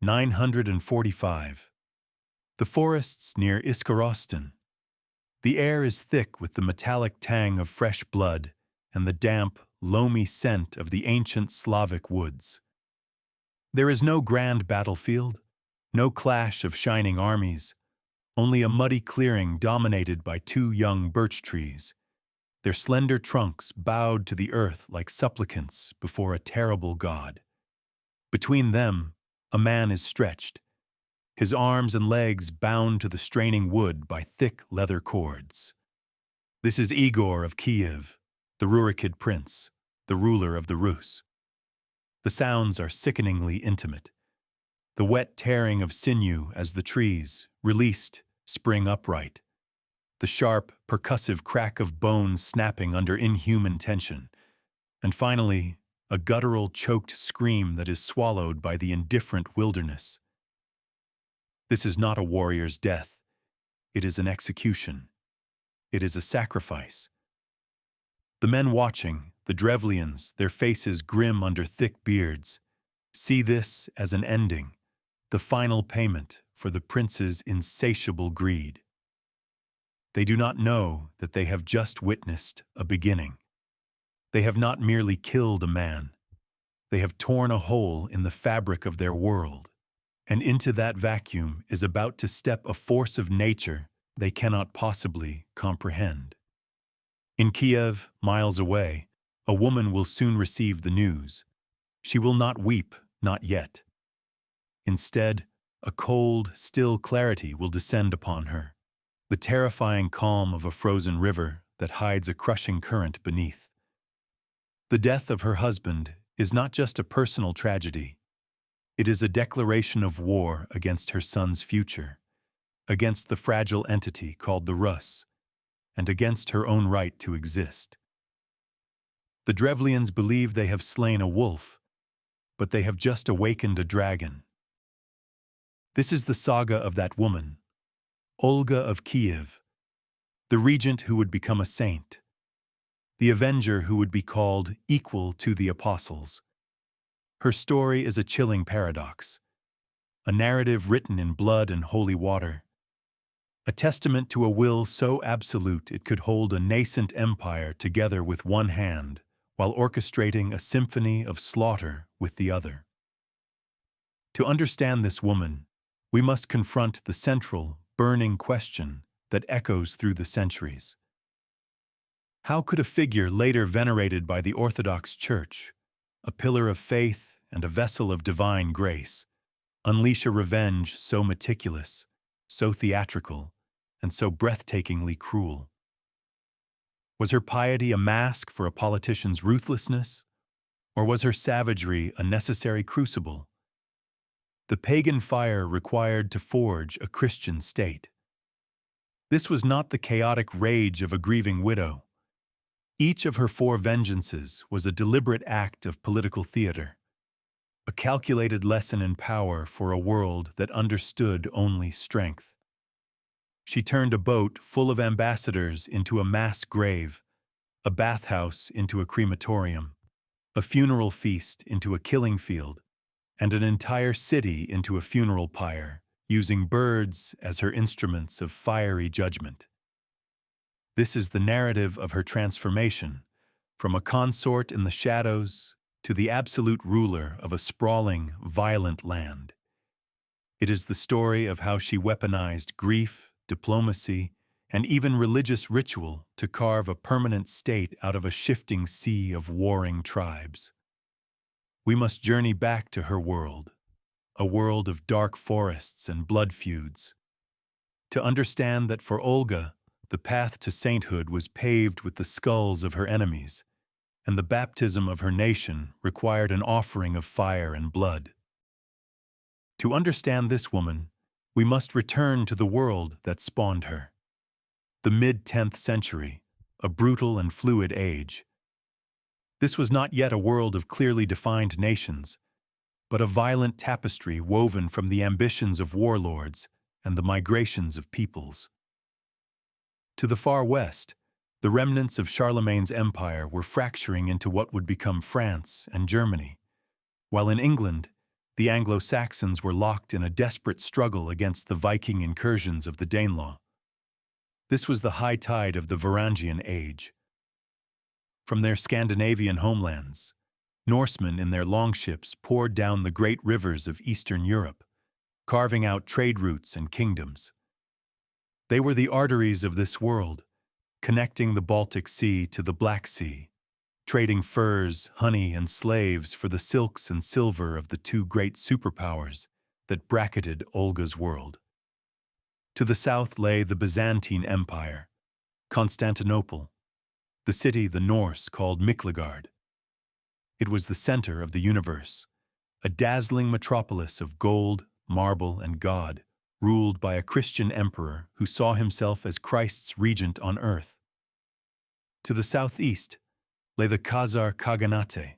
945. The forests near Iskarostan. The air is thick with the metallic tang of fresh blood and the damp, loamy scent of the ancient Slavic woods. There is no grand battlefield, no clash of shining armies, only a muddy clearing dominated by two young birch trees, their slender trunks bowed to the earth like supplicants before a terrible god. Between them, a man is stretched, his arms and legs bound to the straining wood by thick leather cords. This is Igor of Kiev, the Rurikid prince, the ruler of the Rus. The sounds are sickeningly intimate. The wet tearing of sinew as the trees, released, spring upright. The sharp, percussive crack of bones snapping under inhuman tension. And finally, a guttural, choked scream that is swallowed by the indifferent wilderness. This is not a warrior's death. It is an execution. It is a sacrifice. The men watching, the Drevlians, their faces grim under thick beards, see this as an ending, the final payment for the prince's insatiable greed. They do not know that they have just witnessed a beginning. They have not merely killed a man. They have torn a hole in the fabric of their world, and into that vacuum is about to step a force of nature they cannot possibly comprehend. In Kiev, miles away, a woman will soon receive the news. She will not weep, not yet. Instead, a cold, still clarity will descend upon her, the terrifying calm of a frozen river that hides a crushing current beneath. The death of her husband is not just a personal tragedy. It is a declaration of war against her son's future, against the fragile entity called the Rus, and against her own right to exist. The Drevlians believe they have slain a wolf, but they have just awakened a dragon. This is the saga of that woman, Olga of Kiev, the regent who would become a saint, the avenger who would be called equal to the apostles. Her story is a chilling paradox, a narrative written in blood and holy water, a testament to a will so absolute it could hold a nascent empire together with one hand, while orchestrating a symphony of slaughter with the other. To understand this woman, we must confront the central, burning question that echoes through the centuries. How could a figure later venerated by the Orthodox Church, a pillar of faith and a vessel of divine grace, unleash a revenge so meticulous, so theatrical, and so breathtakingly cruel? Was her piety a mask for a politician's ruthlessness, or was her savagery a necessary crucible? The pagan fire required to forge a Christian state. This was not the chaotic rage of a grieving widow. Each of her 4 vengeances was a deliberate act of political theater, a calculated lesson in power for a world that understood only strength. She turned a boat full of ambassadors into a mass grave, a bathhouse into a crematorium, a funeral feast into a killing field, and an entire city into a funeral pyre, using birds as her instruments of fiery judgment. This is the narrative of her transformation, from a consort in the shadows to the absolute ruler of a sprawling, violent land. It is the story of how she weaponized grief, diplomacy, and even religious ritual to carve a permanent state out of a shifting sea of warring tribes. We must journey back to her world, a world of dark forests and blood feuds, to understand that for Olga, the path to sainthood was paved with the skulls of her enemies, and the baptism of her nation required an offering of fire and blood. To understand this woman, we must return to the world that spawned her. The mid-10th century, a brutal and fluid age. This was not yet a world of clearly defined nations, but a violent tapestry woven from the ambitions of warlords and the migrations of peoples. To the far west, the remnants of Charlemagne's empire were fracturing into what would become France and Germany, while in England, the Anglo-Saxons were locked in a desperate struggle against the Viking incursions of the Danelaw. This was the high tide of the Varangian Age. From their Scandinavian homelands, Norsemen in their longships poured down the great rivers of Eastern Europe, carving out trade routes and kingdoms. They were the arteries of this world, connecting the Baltic Sea to the Black Sea, trading furs, honey, and slaves for the silks and silver of the two great superpowers that bracketed Olga's world. To the south lay the Byzantine Empire, Constantinople, the city the Norse called Miklagard. It was the center of the universe, a dazzling metropolis of gold, marble, and God, ruled by a Christian emperor who saw himself as Christ's regent on earth. To the southeast lay the Khazar Khaganate,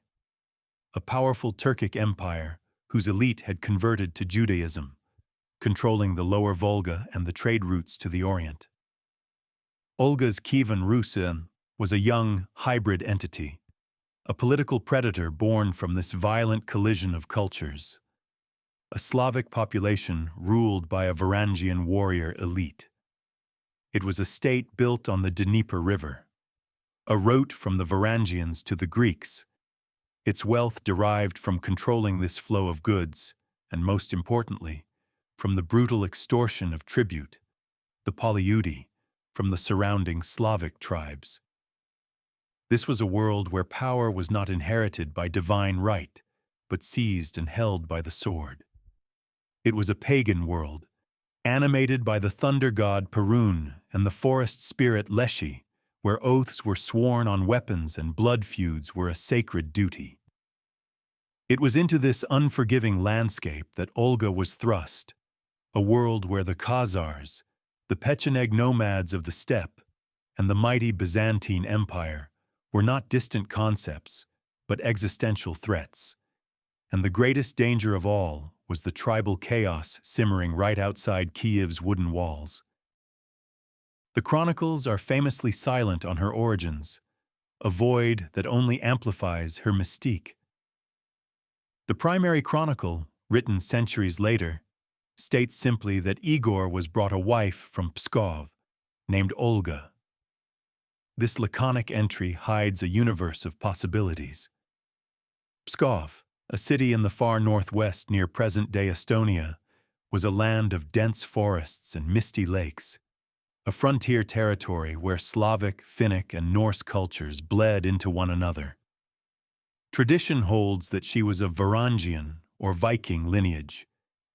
a powerful Turkic empire whose elite had converted to Judaism, controlling the lower Volga and the trade routes to the Orient. Olga's Kievan Rusin was a young, hybrid entity, a political predator born from this violent collision of cultures, a Slavic population ruled by a Varangian warrior elite. It was a state built on the Dnieper River, a route from the Varangians to the Greeks. Its wealth derived from controlling this flow of goods, and most importantly, from the brutal extortion of tribute, the Polyudi, from the surrounding Slavic tribes. This was a world where power was not inherited by divine right, but seized and held by the sword. It was a pagan world, animated by the thunder god Perun and the forest spirit Leshy, where oaths were sworn on weapons and blood feuds were a sacred duty. It was into this unforgiving landscape that Olga was thrust, a world where the Khazars, the Pecheneg nomads of the steppe, and the mighty Byzantine Empire were not distant concepts, but existential threats. And the greatest danger of all was the tribal chaos simmering right outside Kiev's wooden walls. The chronicles are famously silent on her origins, a void that only amplifies her mystique. The primary chronicle, written centuries later, states simply that Igor was brought a wife from Pskov, named Olga. This laconic entry hides a universe of possibilities. Pskov, a city in the far northwest near present-day Estonia, was a land of dense forests and misty lakes, a frontier territory where Slavic, Finnic, and Norse cultures bled into one another. Tradition holds that she was of Varangian or Viking lineage,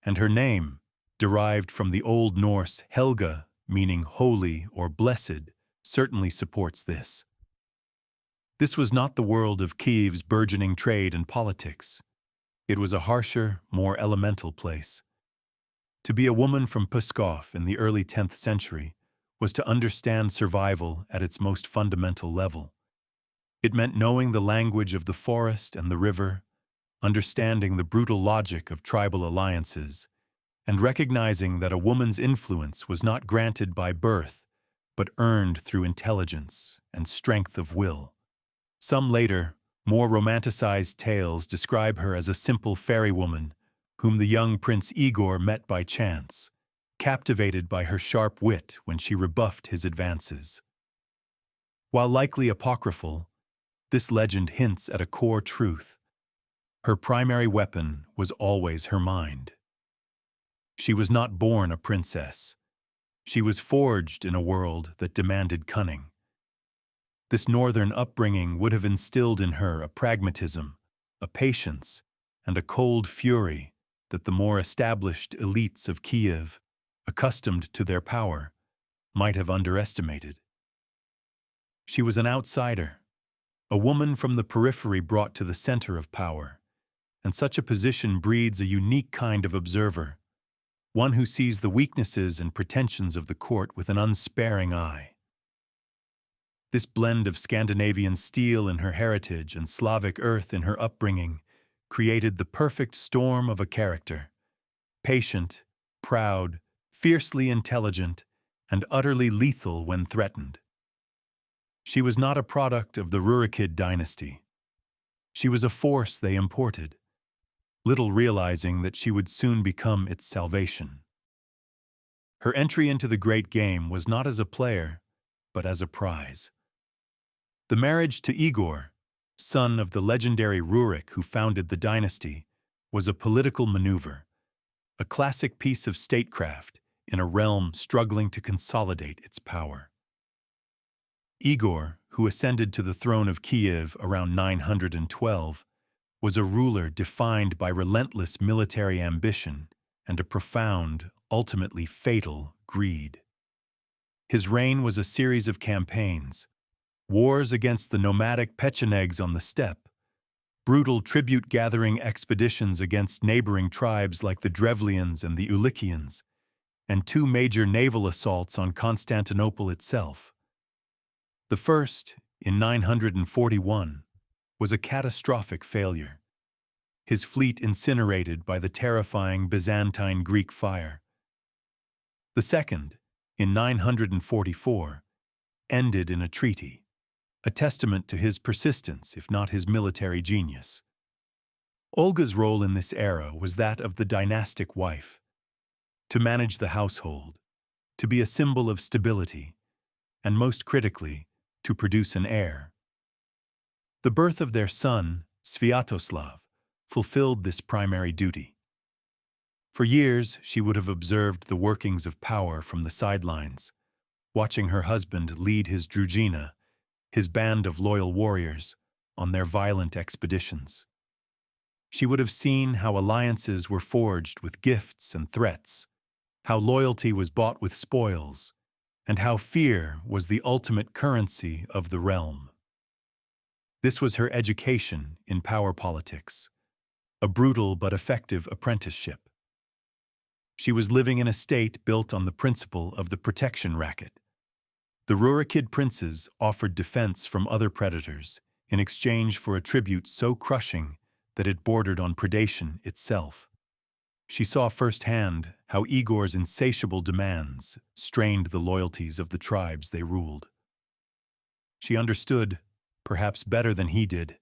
and her name, derived from the Old Norse Helga, meaning holy or blessed, certainly supports this. This was not the world of Kiev's burgeoning trade and politics. It was a harsher, more elemental place. To be a woman from Pskov in the early 10th century was to understand survival at its most fundamental level. It meant knowing the language of the forest and the river, understanding the brutal logic of tribal alliances, and recognizing that a woman's influence was not granted by birth, but earned through intelligence and strength of will. Some later, more romanticized tales describe her as a simple fairy woman whom the young Prince Igor met by chance, captivated by her sharp wit when she rebuffed his advances. While likely apocryphal, this legend hints at a core truth. Her primary weapon was always her mind. She was not born a princess. She was forged in a world that demanded cunning. This northern upbringing would have instilled in her a pragmatism, a patience, and a cold fury that the more established elites of Kiev, accustomed to their power, might have underestimated. She was an outsider, a woman from the periphery brought to the center of power, and such a position breeds a unique kind of observer, one who sees the weaknesses and pretensions of the court with an unsparing eye. This blend of Scandinavian steel in her heritage and Slavic earth in her upbringing created the perfect storm of a character, patient, proud, fiercely intelligent, and utterly lethal when threatened. She was not a product of the Rurikid dynasty. She was a force they imported, little realizing that she would soon become its salvation. Her entry into the great game was not as a player, but as a prize. The marriage to Igor, son of the legendary Rurik who founded the dynasty, was a political maneuver, a classic piece of statecraft in a realm struggling to consolidate its power. Igor, who ascended to the throne of Kiev around 912, was a ruler defined by relentless military ambition and a profound, ultimately fatal, greed. His reign was a series of campaigns, wars against the nomadic Pechenegs on the steppe, brutal tribute-gathering expeditions against neighboring tribes like the Drevlians and the Ulikians, and two major naval assaults on Constantinople itself. The first, in 941, was a catastrophic failure, his fleet incinerated by the terrifying Byzantine Greek fire. The second, in 944, ended in a treaty, a testament to his persistence, if not his military genius. Olga's role in this era was that of the dynastic wife, to manage the household, to be a symbol of stability, and most critically, to produce an heir. The birth of their son, Sviatoslav, fulfilled this primary duty. For years, she would have observed the workings of power from the sidelines, watching her husband lead his druzhina, his band of loyal warriors, on their violent expeditions. She would have seen how alliances were forged with gifts and threats, how loyalty was bought with spoils, and how fear was the ultimate currency of the realm. This was her education in power politics, a brutal but effective apprenticeship. She was living in a state built on the principle of the protection racket. The Rurikid princes offered defense from other predators in exchange for a tribute so crushing that it bordered on predation itself. She saw firsthand how Igor's insatiable demands strained the loyalties of the tribes they ruled. She understood, perhaps better than he did,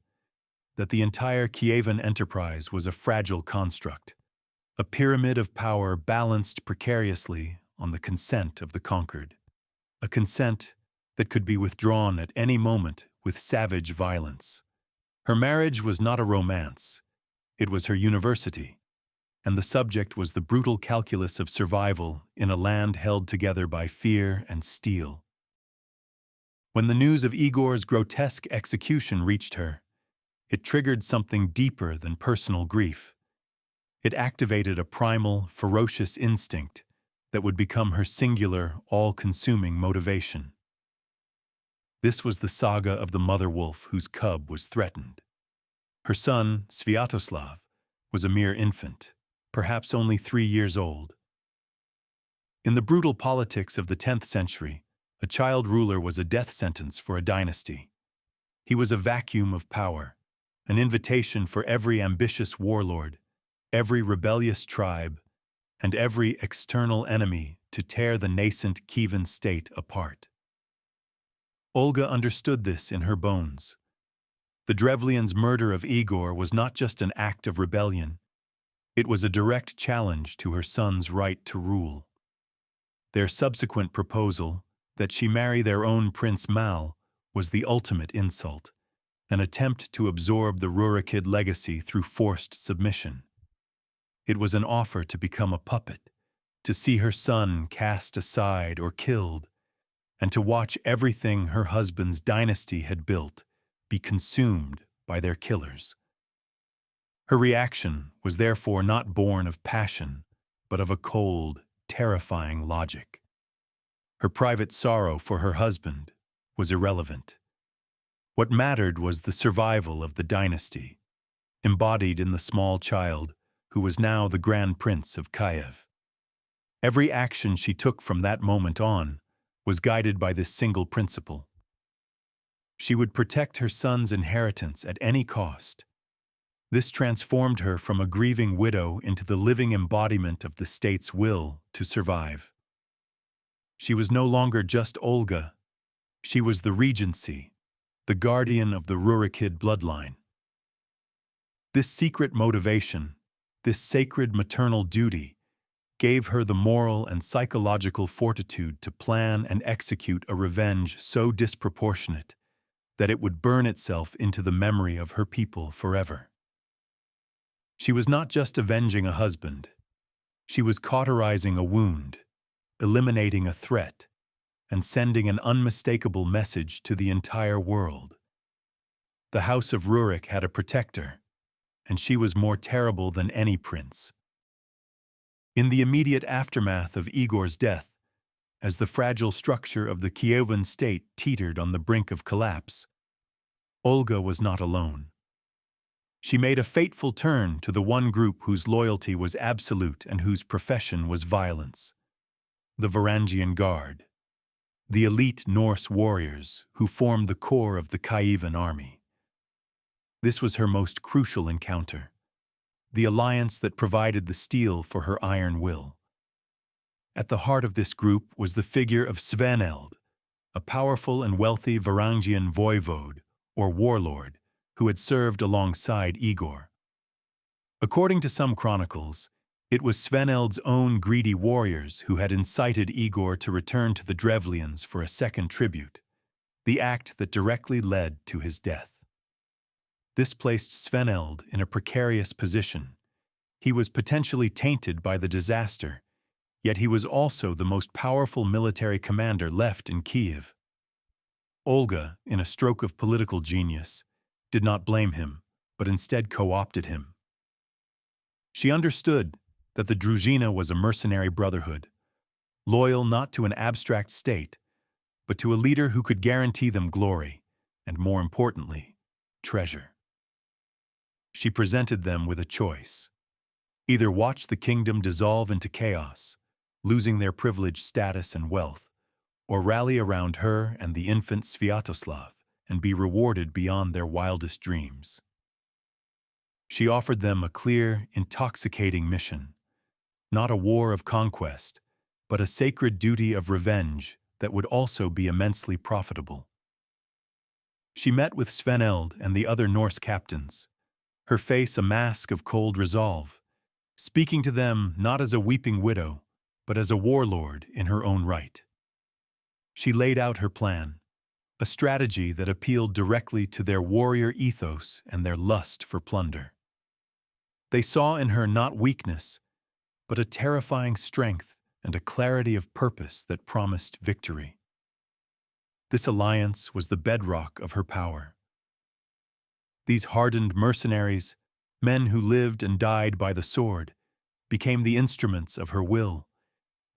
that the entire Kievan enterprise was a fragile construct, a pyramid of power balanced precariously on the consent of the conquered, a consent that could be withdrawn at any moment with savage violence. Her marriage was not a romance, it was her university, and the subject was the brutal calculus of survival in a land held together by fear and steel. When the news of Igor's grotesque execution reached her, it triggered something deeper than personal grief. It activated a primal, ferocious instinct that would become her singular, all-consuming motivation. This was the saga of the mother wolf whose cub was threatened. Her son, Sviatoslav, was a mere infant, perhaps only 3 years old. In the brutal politics of the 10th century, a child ruler was a death sentence for a dynasty. He was a vacuum of power, an invitation for every ambitious warlord, every rebellious tribe, and every external enemy to tear the nascent Kievan state apart. Olga understood this in her bones. The Drevlians' murder of Igor was not just an act of rebellion, it was a direct challenge to her son's right to rule. Their subsequent proposal, that she marry their own Prince Mal, was the ultimate insult, an attempt to absorb the Rurikid legacy through forced submission. It was an offer to become a puppet, to see her son cast aside or killed, and to watch everything her husband's dynasty had built be consumed by their killers. Her reaction was therefore not born of passion, but of a cold, terrifying logic. Her private sorrow for her husband was irrelevant. What mattered was the survival of the dynasty, embodied in the small child who was now the Grand Prince of Kiev. Every action she took from that moment on was guided by this single principle. She would protect her son's inheritance at any cost. This transformed her from a grieving widow into the living embodiment of the state's will to survive. She was no longer just Olga. She was the regency, the guardian of the Rurikid bloodline. This secret motivation, This sacred maternal duty gave her the moral and psychological fortitude to plan and execute a revenge so disproportionate that it would burn itself into the memory of her people forever. She was not just avenging a husband. She was cauterizing a wound, eliminating a threat, and sending an unmistakable message to the entire world. The House of Rurik had a protector, and she was more terrible than any prince. In the immediate aftermath of Igor's death, as the fragile structure of the Kievan state teetered on the brink of collapse, Olga was not alone. She made a fateful turn to the one group whose loyalty was absolute and whose profession was violence: the Varangian Guard, the elite Norse warriors who formed the core of the Kievan army. This was her most crucial encounter, the alliance that provided the steel for her iron will. At the heart of this group was the figure of Sveneld, a powerful and wealthy Varangian voivode, or warlord, who had served alongside Igor. According to some chronicles, it was Sveneld's own greedy warriors who had incited Igor to return to the Drevlians for a second tribute, the act that directly led to his death. This placed Sveneld in a precarious position. He was potentially tainted by the disaster, yet he was also the most powerful military commander left in Kiev. Olga, in a stroke of political genius, did not blame him, but instead co-opted him. She understood that the Druzhina was a mercenary brotherhood, loyal not to an abstract state, but to a leader who could guarantee them glory, and more importantly, treasure. She presented them with a choice: either watch the kingdom dissolve into chaos, losing their privileged status and wealth, or rally around her and the infant Sviatoslav and be rewarded beyond their wildest dreams. She offered them a clear, intoxicating mission: not a war of conquest, but a sacred duty of revenge that would also be immensely profitable. She met with Sveneld and the other Norse captains, her face a mask of cold resolve, speaking to them not as a weeping widow, but as a warlord in her own right. She laid out her plan, a strategy that appealed directly to their warrior ethos and their lust for plunder. They saw in her not weakness, but a terrifying strength and a clarity of purpose that promised victory. This alliance was the bedrock of her power. These hardened mercenaries, men who lived and died by the sword, became the instruments of her will,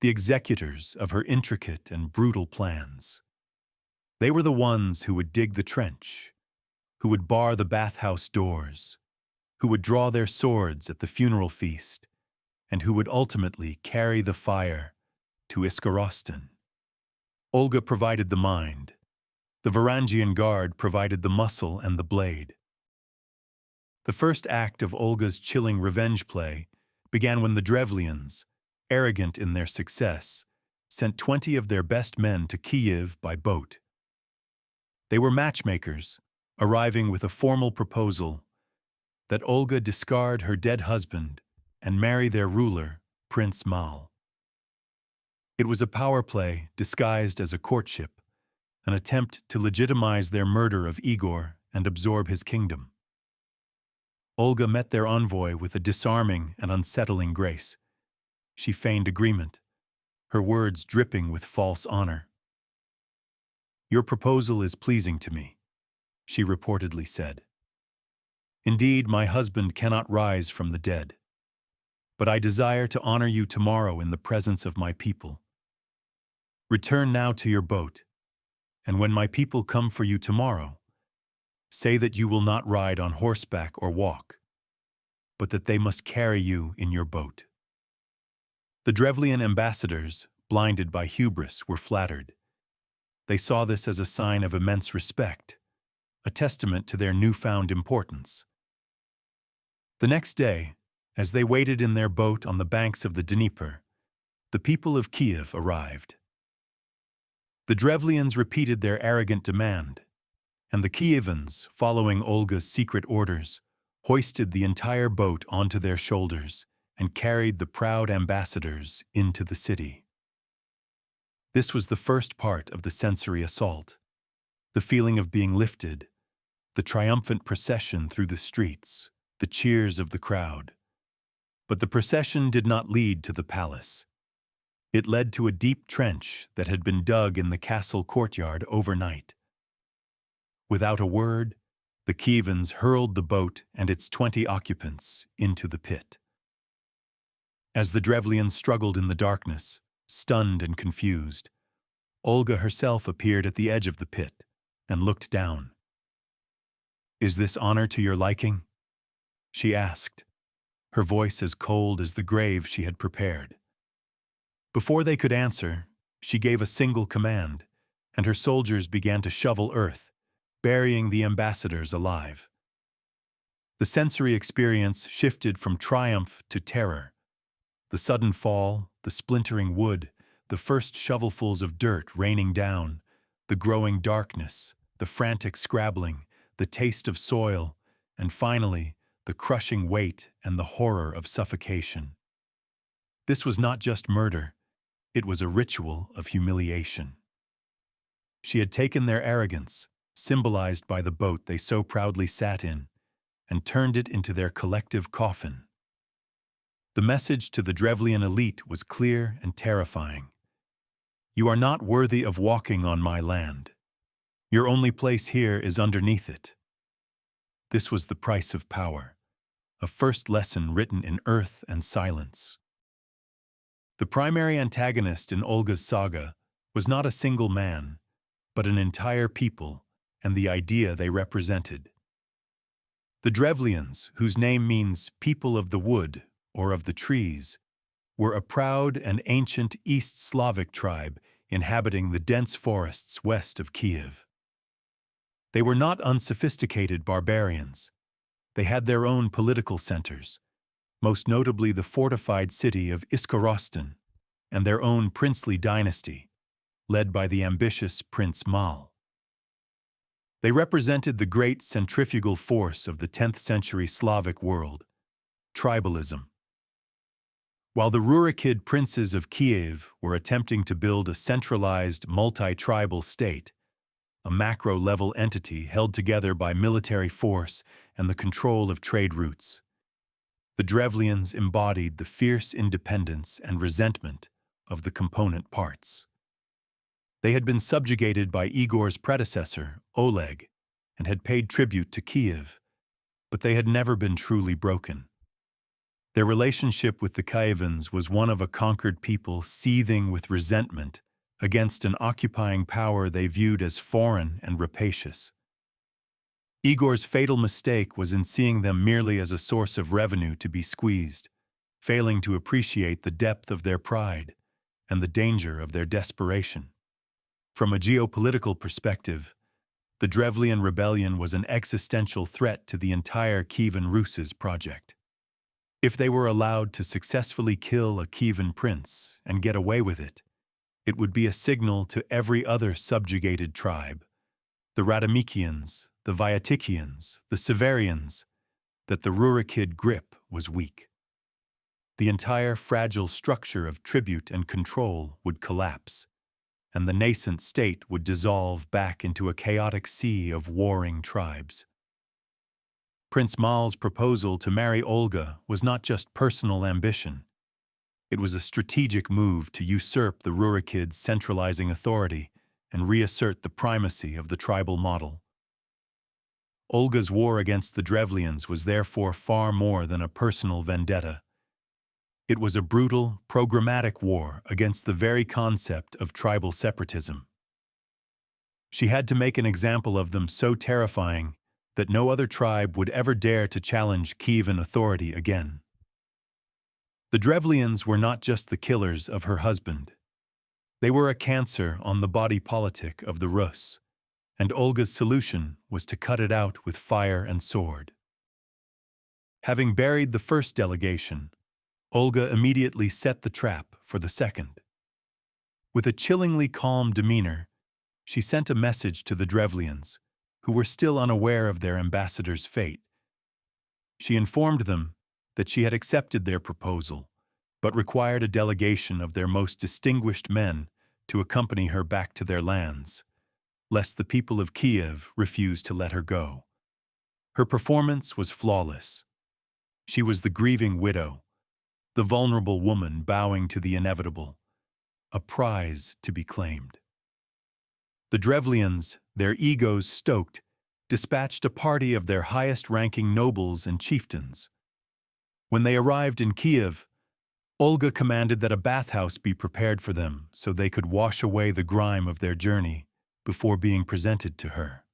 the executors of her intricate and brutal plans. They were the ones who would dig the trench, who would bar the bathhouse doors, who would draw their swords at the funeral feast, and who would ultimately carry the fire to Iskorostan. Olga provided the mind. The Varangian Guard provided the muscle and the blade. The first act of Olga's chilling revenge play began when the Drevlians, arrogant in their success, sent 20 of their best men to Kiev by boat. They were matchmakers, arriving with a formal proposal that Olga discard her dead husband and marry their ruler, Prince Mal. It was a power play disguised as a courtship, an attempt to legitimize their murder of Igor and absorb his kingdom. Olga met their envoy with a disarming and unsettling grace. She feigned agreement, her words dripping with false honor. "Your proposal is pleasing to me," she reportedly said. "Indeed, my husband cannot rise from the dead. But I desire to honor you tomorrow in the presence of my people. Return now to your boat, and when my people come for you tomorrow, say that you will not ride on horseback or walk, but that they must carry you in your boat." The Drevlian ambassadors, blinded by hubris, were flattered. They saw this as a sign of immense respect, a testament to their newfound importance. The next day, as they waited in their boat on the banks of the Dnieper, the people of Kiev arrived. The Drevlians repeated their arrogant demand, and the Kievans, following Olga's secret orders, hoisted the entire boat onto their shoulders, and carried the proud ambassadors into the city. This was the first part of the sensory assault, the feeling of being lifted, the triumphant procession through the streets, the cheers of the crowd. But the procession did not lead to the palace. It led to a deep trench that had been dug in the castle courtyard overnight. Without a word, the Kievans hurled the boat and its 20 occupants into the pit. As the Drevlians struggled in the darkness, stunned and confused, Olga herself appeared at the edge of the pit and looked down. "Is this honor to your liking?" she asked, her voice as cold as the grave she had prepared. Before they could answer, she gave a single command, and her soldiers began to shovel earth, burying the ambassadors alive. The sensory experience shifted from triumph to terror. The sudden fall, the splintering wood, the first shovelfuls of dirt raining down, the growing darkness, the frantic scrabbling, the taste of soil, and finally, the crushing weight and the horror of suffocation. This was not just murder, it was a ritual of humiliation. She had taken their arrogance, symbolized by the boat they so proudly sat in, and turned it into their collective coffin. The message to the Drevlian elite was clear and terrifying. "You are not worthy of walking on my land. Your only place here is underneath it." This was the price of power, a first lesson written in earth and silence. The primary antagonist in Olga's saga was not a single man, but an entire people and the idea they represented. The Drevlians, whose name means people of the wood or of the trees, were a proud and ancient East Slavic tribe inhabiting the dense forests west of Kiev. They were not unsophisticated barbarians. They had their own political centers, most notably the fortified city of Iskorostan, and their own princely dynasty, led by the ambitious Prince Mal. They represented the great centrifugal force of the 10th century Slavic world, tribalism. While the Rurikid princes of Kiev were attempting to build a centralized, multi-tribal state, a macro-level entity held together by military force and the control of trade routes, the Drevlians embodied the fierce independence and resentment of the component parts. They had been subjugated by Igor's predecessor, Oleg, and had paid tribute to Kiev, but they had never been truly broken. Their relationship with the Kievans was one of a conquered people seething with resentment against an occupying power they viewed as foreign and rapacious. Igor's fatal mistake was in seeing them merely as a source of revenue to be squeezed, failing to appreciate the depth of their pride and the danger of their desperation. From a geopolitical perspective, the Drevlian rebellion was an existential threat to the entire Kievan Rus's project. If they were allowed to successfully kill a Kievan prince and get away with it, it would be a signal to every other subjugated tribe, the Radomikians, the Vyatikians, the Severians, that the Rurikid grip was weak. The entire fragile structure of tribute and control would collapse, and the nascent state would dissolve back into a chaotic sea of warring tribes. Prince Mal's proposal to marry Olga was not just personal ambition. It was a strategic move to usurp the Rurikids' centralizing authority and reassert the primacy of the tribal model. Olga's war against the Drevlians was therefore far more than a personal vendetta. It was a brutal, programmatic war against the very concept of tribal separatism. She had to make an example of them so terrifying that no other tribe would ever dare to challenge Kievan authority again. The Drevlians were not just the killers of her husband. They were a cancer on the body politic of the Rus, and Olga's solution was to cut it out with fire and sword. Having buried the first delegation, Olga immediately set the trap for the second. With a chillingly calm demeanor, she sent a message to the Drevlians, who were still unaware of their ambassador's fate. She informed them that she had accepted their proposal, but required a delegation of their most distinguished men to accompany her back to their lands, lest the people of Kiev refuse to let her go. Her performance was flawless. She was the grieving widow, the vulnerable woman bowing to the inevitable, a prize to be claimed. The Drevlians, their egos stoked, dispatched a party of their highest-ranking nobles and chieftains. When they arrived in Kiev, Olga commanded that a bathhouse be prepared for them so they could wash away the grime of their journey before being presented to her.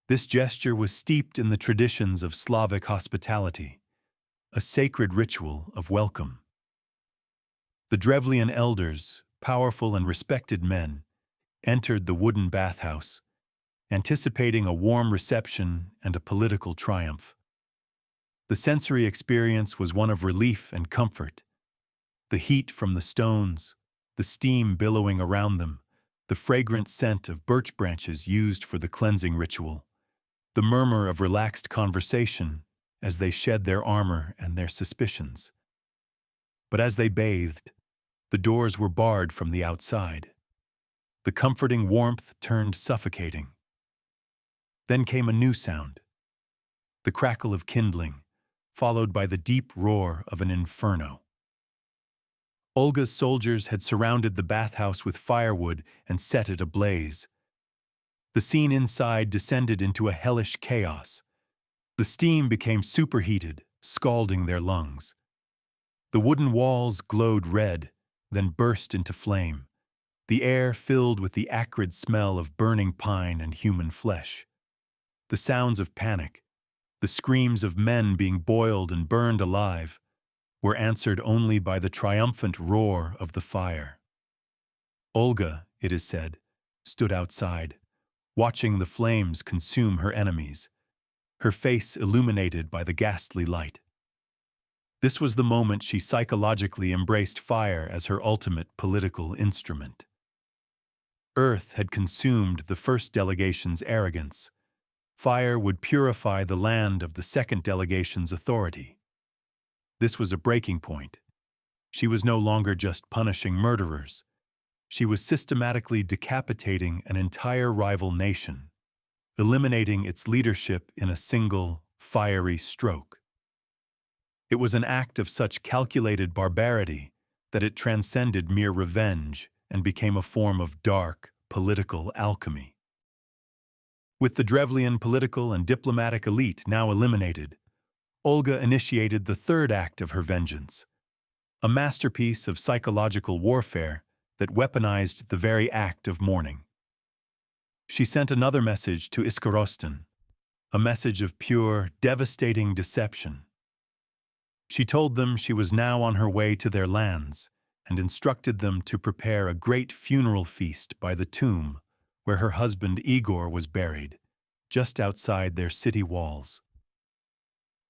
This gesture was steeped in the traditions of Slavic hospitality, a sacred ritual of welcome. The Drevlian elders, powerful and respected men, entered the wooden bathhouse, anticipating a warm reception and a political triumph. The sensory experience was one of relief and comfort. The heat from the stones, the steam billowing around them, the fragrant scent of birch branches used for the cleansing ritual, the murmur of relaxed conversation as they shed their armor and their suspicions. But as they bathed, the doors were barred from the outside. The comforting warmth turned suffocating. Then came a new sound, the crackle of kindling, followed by the deep roar of an inferno. Olga's soldiers had surrounded the bathhouse with firewood and set it ablaze. The scene inside descended into a hellish chaos. The steam became superheated, scalding their lungs. The wooden walls glowed red, then burst into flame, the air filled with the acrid smell of burning pine and human flesh. The sounds of panic, the screams of men being boiled and burned alive, were answered only by the triumphant roar of the fire. Olga, it is said, stood outside, watching the flames consume her enemies, her face illuminated by the ghastly light. This was the moment she psychologically embraced fire as her ultimate political instrument. Earth had consumed the first delegation's arrogance. Fire would purify the land of the second delegation's authority. This was a breaking point. She was no longer just punishing murderers. She was systematically decapitating an entire rival nation, eliminating its leadership in a single, fiery stroke. It was an act of such calculated barbarity that it transcended mere revenge and became a form of dark, political alchemy. With the Drevlian political and diplomatic elite now eliminated, Olga initiated the third act of her vengeance, a masterpiece of psychological warfare that weaponized the very act of mourning. She sent another message to Iskorostan, a message of pure, devastating deception. She told them she was now on her way to their lands and instructed them to prepare a great funeral feast by the tomb where her husband Igor was buried, just outside their city walls.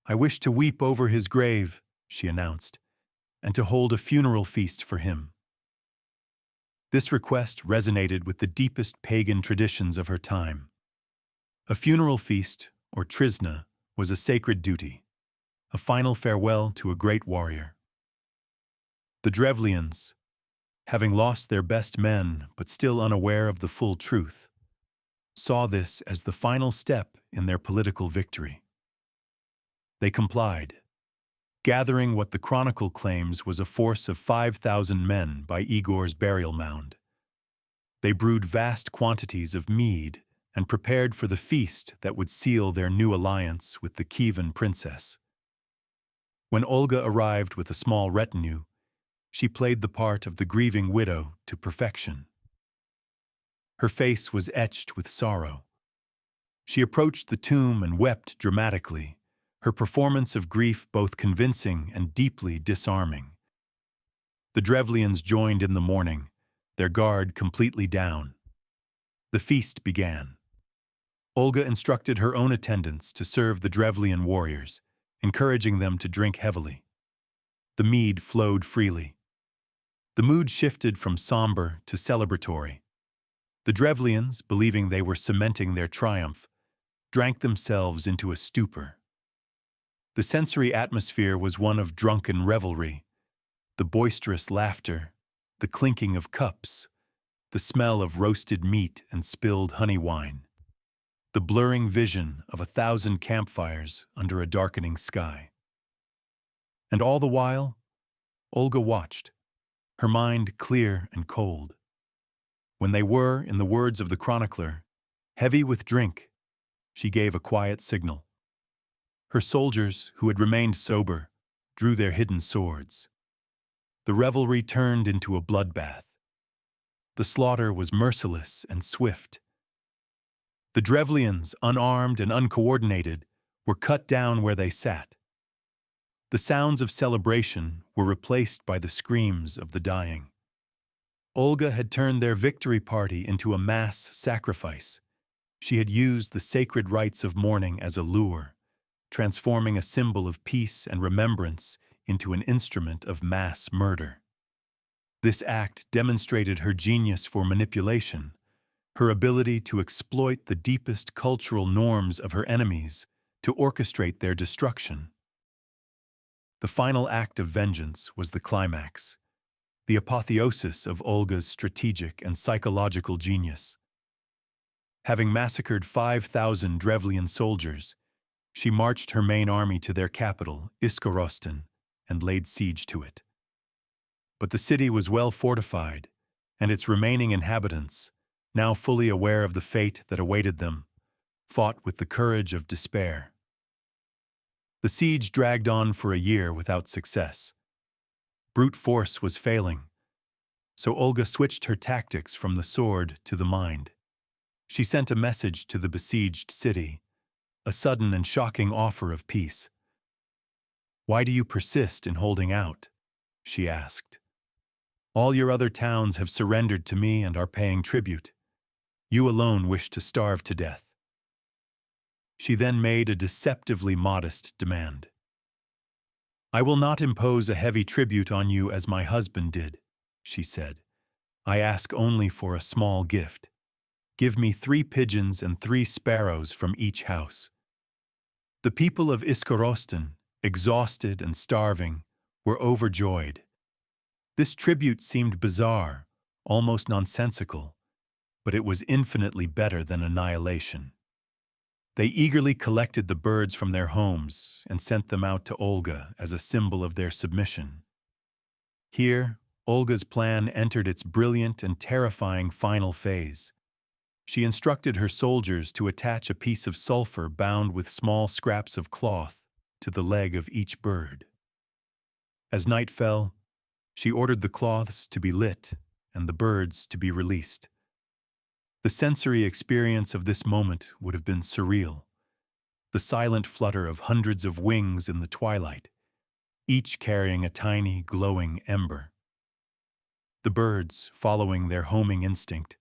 "I wish to weep over his grave," she announced, "and to hold a funeral feast for him." This request resonated with the deepest pagan traditions of her time. A funeral feast, or trizna, was a sacred duty, a final farewell to a great warrior. The Drevlians, having lost their best men but still unaware of the full truth, saw this as the final step in their political victory. They complied, gathering what the chronicle claims was a force of 5,000 men by Igor's burial mound. They brewed vast quantities of mead and prepared for the feast that would seal their new alliance with the Kievan princess. When Olga arrived with a small retinue, she played the part of the grieving widow to perfection. Her face was etched with sorrow. She approached the tomb and wept dramatically, her performance of grief both convincing and deeply disarming. The Drevlians joined in the mourning, their guard completely down. The feast began. Olga instructed her own attendants to serve the Drevlian warriors, encouraging them to drink heavily. The mead flowed freely. The mood shifted from somber to celebratory. The Drevlians, believing they were cementing their triumph, drank themselves into a stupor. The sensory atmosphere was one of drunken revelry, the boisterous laughter, the clinking of cups, the smell of roasted meat and spilled honey wine, the blurring vision of 1,000 campfires under a darkening sky. And all the while, Olga watched, her mind clear and cold. When they were, in the words of the chronicler, heavy with drink, she gave a quiet signal. Her soldiers, who had remained sober, drew their hidden swords. The revelry turned into a bloodbath. The slaughter was merciless and swift. The Drevlians, unarmed and uncoordinated, were cut down where they sat. The sounds of celebration were replaced by the screams of the dying. Olga had turned their victory party into a mass sacrifice. She had used the sacred rites of mourning as a lure, transforming a symbol of peace and remembrance into an instrument of mass murder. This act demonstrated her genius for manipulation, her ability to exploit the deepest cultural norms of her enemies to orchestrate their destruction. The final act of vengeance was the climax, the apotheosis of Olga's strategic and psychological genius. Having massacred 5,000 Drevlian soldiers, she marched her main army to their capital, Iskorostan, and laid siege to it. But the city was well fortified, and its remaining inhabitants, now fully aware of the fate that awaited them, fought with the courage of despair. The siege dragged on for a year without success. Brute force was failing, so Olga switched her tactics from the sword to the mind. She sent a message to the besieged city, a sudden and shocking offer of peace. "Why do you persist in holding out?" she asked. "All your other towns have surrendered to me and are paying tribute. You alone wish to starve to death." She then made a deceptively modest demand. "I will not impose a heavy tribute on you as my husband did," she said. "I ask only for a small gift. Give me 3 pigeons and 3 sparrows from each house." The people of Iskorostan, exhausted and starving, were overjoyed. This tribute seemed bizarre, almost nonsensical, but it was infinitely better than annihilation. They eagerly collected the birds from their homes and sent them out to Olga as a symbol of their submission. Here, Olga's plan entered its brilliant and terrifying final phase. She instructed her soldiers to attach a piece of sulfur bound with small scraps of cloth to the leg of each bird. As night fell, she ordered the cloths to be lit and the birds to be released. The sensory experience of this moment would have been surreal. The silent flutter of hundreds of wings in the twilight, each carrying a tiny, glowing ember. The birds, following their homing instinct,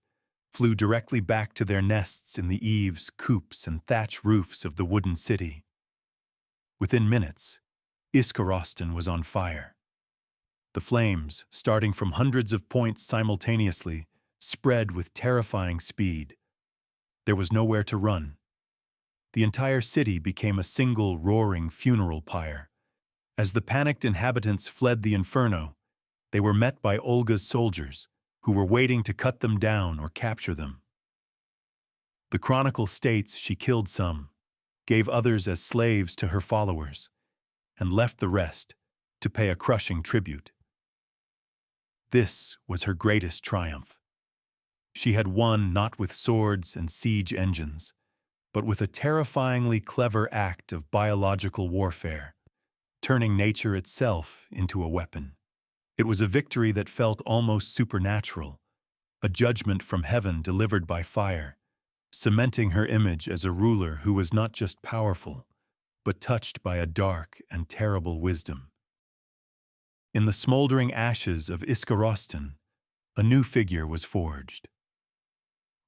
flew directly back to their nests in the eaves, coops, and thatch roofs of the wooden city. Within minutes, Iskorostan was on fire. The flames, starting from hundreds of points simultaneously, spread with terrifying speed. There was nowhere to run. The entire city became a single roaring funeral pyre. As the panicked inhabitants fled the inferno, they were met by Olga's soldiers, who were waiting to cut them down or capture them. The chronicle states she killed some, gave others as slaves to her followers, and left the rest to pay a crushing tribute. This was her greatest triumph. She had won not with swords and siege engines, but with a terrifyingly clever act of biological warfare, turning nature itself into a weapon. It was a victory that felt almost supernatural, a judgment from heaven delivered by fire, cementing her image as a ruler who was not just powerful, but touched by a dark and terrible wisdom. In the smoldering ashes of Iskorostan, a new figure was forged.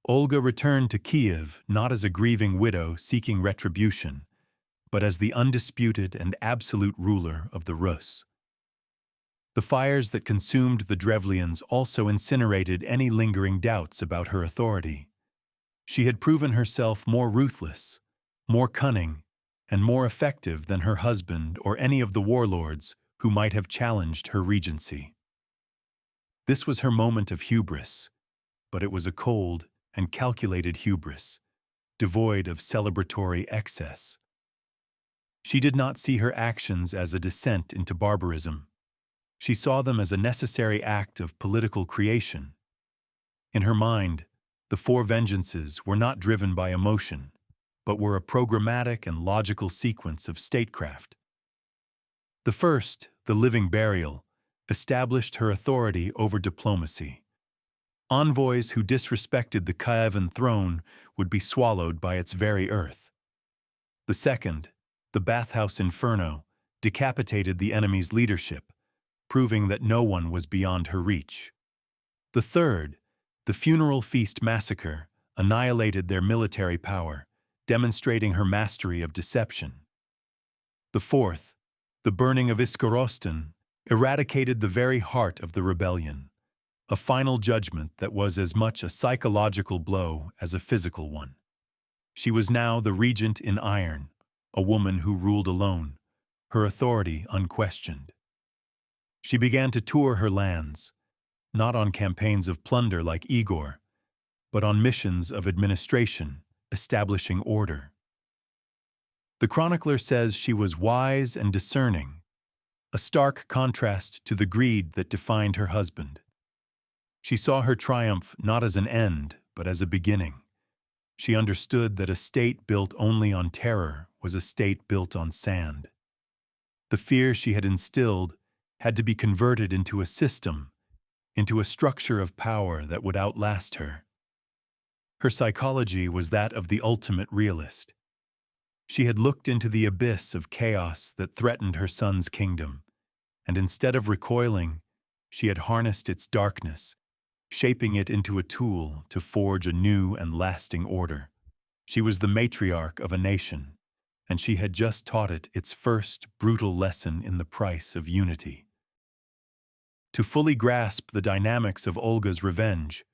Olga returned to Kiev not as a grieving widow seeking retribution, but as the undisputed and absolute ruler of the Rus. The fires that consumed the Drevlians also incinerated any lingering doubts about her authority. She had proven herself more ruthless, more cunning, and more effective than her husband or any of the warlords who might have challenged her regency. This was her moment of hubris, but it was a cold and calculated hubris, devoid of celebratory excess. She did not see her actions as a descent into barbarism. She saw them as a necessary act of political creation. In her mind, the four vengeances were not driven by emotion, but were a programmatic and logical sequence of statecraft. The first, the living burial, established her authority over diplomacy. Envoys who disrespected the Kievan throne would be swallowed by its very earth. The second, the bathhouse inferno, decapitated the enemy's leadership, proving that no one was beyond her reach. The third, the funeral feast massacre, annihilated their military power, demonstrating her mastery of deception. The fourth, the burning of Iskorostan, eradicated the very heart of the rebellion, a final judgment that was as much a psychological blow as a physical one. She was now the regent in iron, a woman who ruled alone, her authority unquestioned. She began to tour her lands, not on campaigns of plunder like Igor, but on missions of administration, establishing order. The chronicler says she was wise and discerning, a stark contrast to the greed that defined her husband. She saw her triumph not as an end, but as a beginning. She understood that a state built only on terror was a state built on sand. The fear she had instilled had to be converted into a system, into a structure of power that would outlast her. Her psychology was that of the ultimate realist. She had looked into the abyss of chaos that threatened her son's kingdom, and instead of recoiling, she had harnessed its darkness, shaping it into a tool to forge a new and lasting order. She was the matriarch of a nation, and she had just taught it its first brutal lesson in the price of unity. To fully grasp the dynamics of Olga's revenge,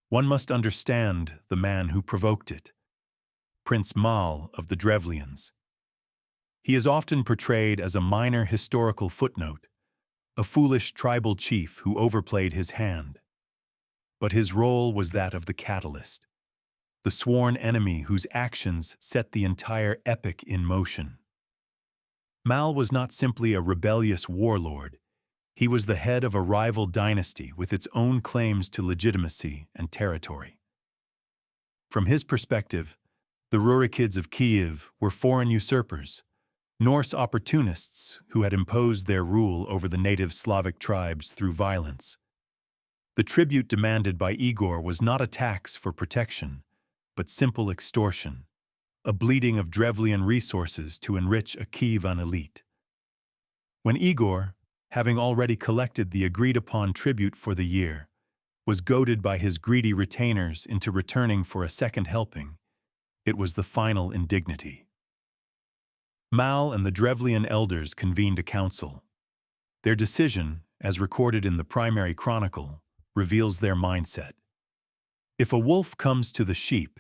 one must understand the man who provoked it, Prince Mal of the Drevlians. He is often portrayed as a minor historical footnote, a foolish tribal chief who overplayed his hand. But his role was that of the catalyst, the sworn enemy whose actions set the entire epic in motion. Mal was not simply a rebellious warlord. He was the head of a rival dynasty with its own claims to legitimacy and territory. From his perspective, the Rurikids of Kiev were foreign usurpers, Norse opportunists who had imposed their rule over the native Slavic tribes through violence. The tribute demanded by Igor was not a tax for protection, but simple extortion, a bleeding of Drevlian resources to enrich a Kievan elite. When Igor, having already collected the agreed-upon tribute for the year, was goaded by his greedy retainers into returning for a second helping, it was the final indignity. Mal and the Drevlian elders convened a council. Their decision, as recorded in the primary chronicle, reveals their mindset. If a wolf comes to the sheep,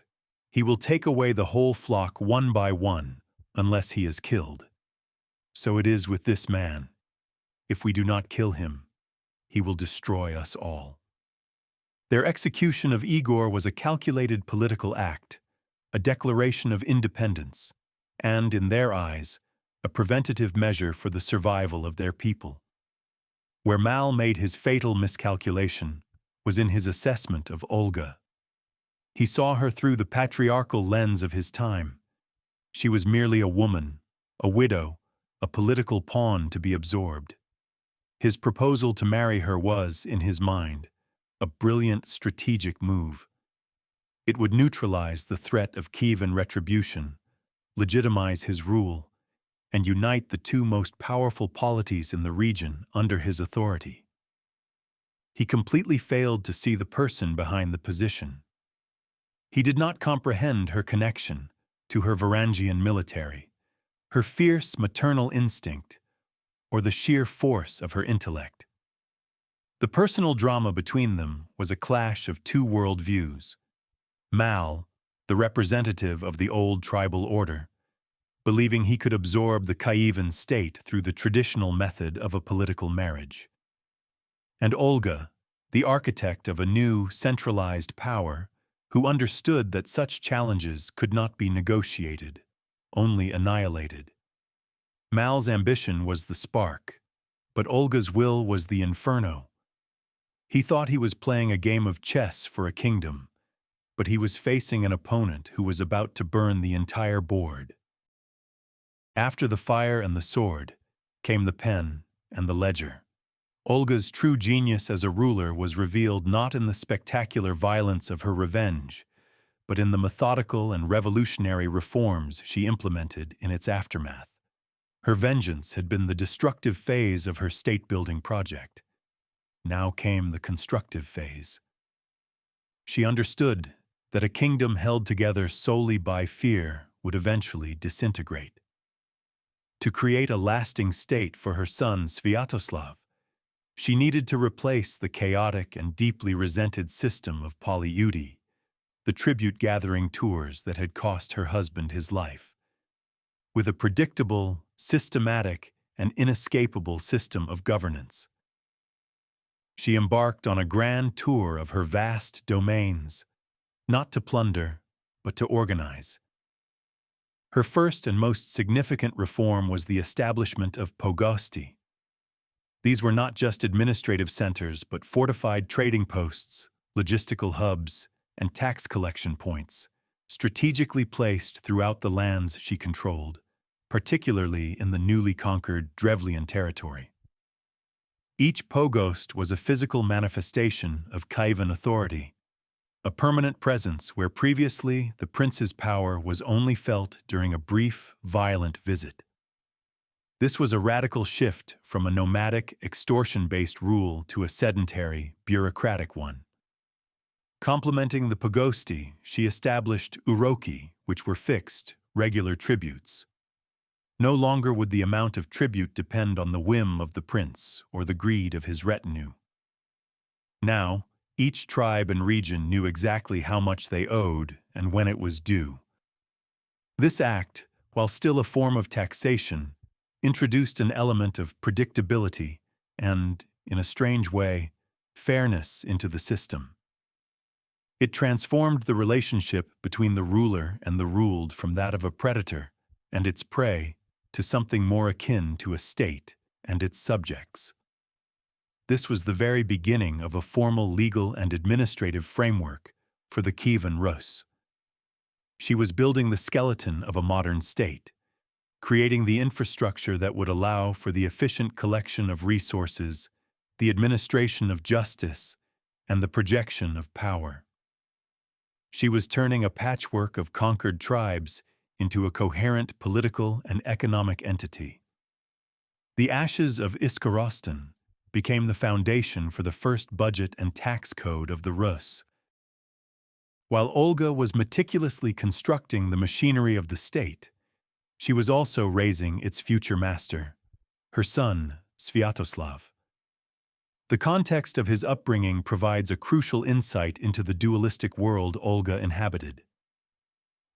he will take away the whole flock one by one, unless he is killed. So it is with this man. If we do not kill him, he will destroy us all. Their execution of Igor was a calculated political act, a declaration of independence, and, in their eyes, a preventative measure for the survival of their people. Where Mal made his fatal miscalculation was in his assessment of Olga. He saw her through the patriarchal lens of his time. She was merely a woman, a widow, a political pawn to be absorbed. His proposal to marry her was, in his mind, a brilliant strategic move. It would neutralize the threat of Kievan retribution, legitimize his rule, and unite the two most powerful polities in the region under his authority. He completely failed to see the person behind the position. He did not comprehend her connection to her Varangian military, her fierce maternal instinct, or the sheer force of her intellect. The personal drama between them was a clash of two worldviews. Mal, the representative of the old tribal order, believing he could absorb the Kievan state through the traditional method of a political marriage. And Olga, the architect of a new, centralized power, who understood that such challenges could not be negotiated, only annihilated. Mal's ambition was the spark, but Olga's will was the inferno. He thought he was playing a game of chess for a kingdom, but he was facing an opponent who was about to burn the entire board. After the fire and the sword came the pen and the ledger. Olga's true genius as a ruler was revealed not in the spectacular violence of her revenge, but in the methodical and revolutionary reforms she implemented in its aftermath. Her vengeance had been the destructive phase of her state-building project. Now came the constructive phase. She understood that a kingdom held together solely by fear would eventually disintegrate. To create a lasting state for her son Sviatoslav, she needed to replace the chaotic and deeply resented system of polyeuty, the tribute-gathering tours that had cost her husband his life, with a predictable, systematic, and inescapable system of governance. She embarked on a grand tour of her vast domains, not to plunder, but to organize. Her first and most significant reform was the establishment of pogosti. These were not just administrative centers, but fortified trading posts, logistical hubs, and tax collection points, strategically placed throughout the lands she controlled, particularly in the newly conquered Drevlian territory. Each pogost was a physical manifestation of Kievan authority, a permanent presence where previously the prince's power was only felt during a brief, violent visit. This was a radical shift from a nomadic, extortion-based rule to a sedentary, bureaucratic one. Complementing the pogosti, she established uroki, which were fixed, regular tributes. No longer would the amount of tribute depend on the whim of the prince or the greed of his retinue. Now, each tribe and region knew exactly how much they owed and when it was due. This act, while still a form of taxation, introduced an element of predictability and, in a strange way, fairness into the system. It transformed the relationship between the ruler and the ruled from that of a predator and its prey to something more akin to a state and its subjects. This was the very beginning of a formal legal and administrative framework for the Kievan Rus. She was building the skeleton of a modern state, creating the infrastructure that would allow for the efficient collection of resources, the administration of justice, and the projection of power. She was turning a patchwork of conquered tribes into a coherent political and economic entity. The ashes of Iskorostan became the foundation for the first budget and tax code of the Rus. While Olga was meticulously constructing the machinery of the state, she was also raising its future master, her son, Sviatoslav. The context of his upbringing provides a crucial insight into the dualistic world Olga inhabited.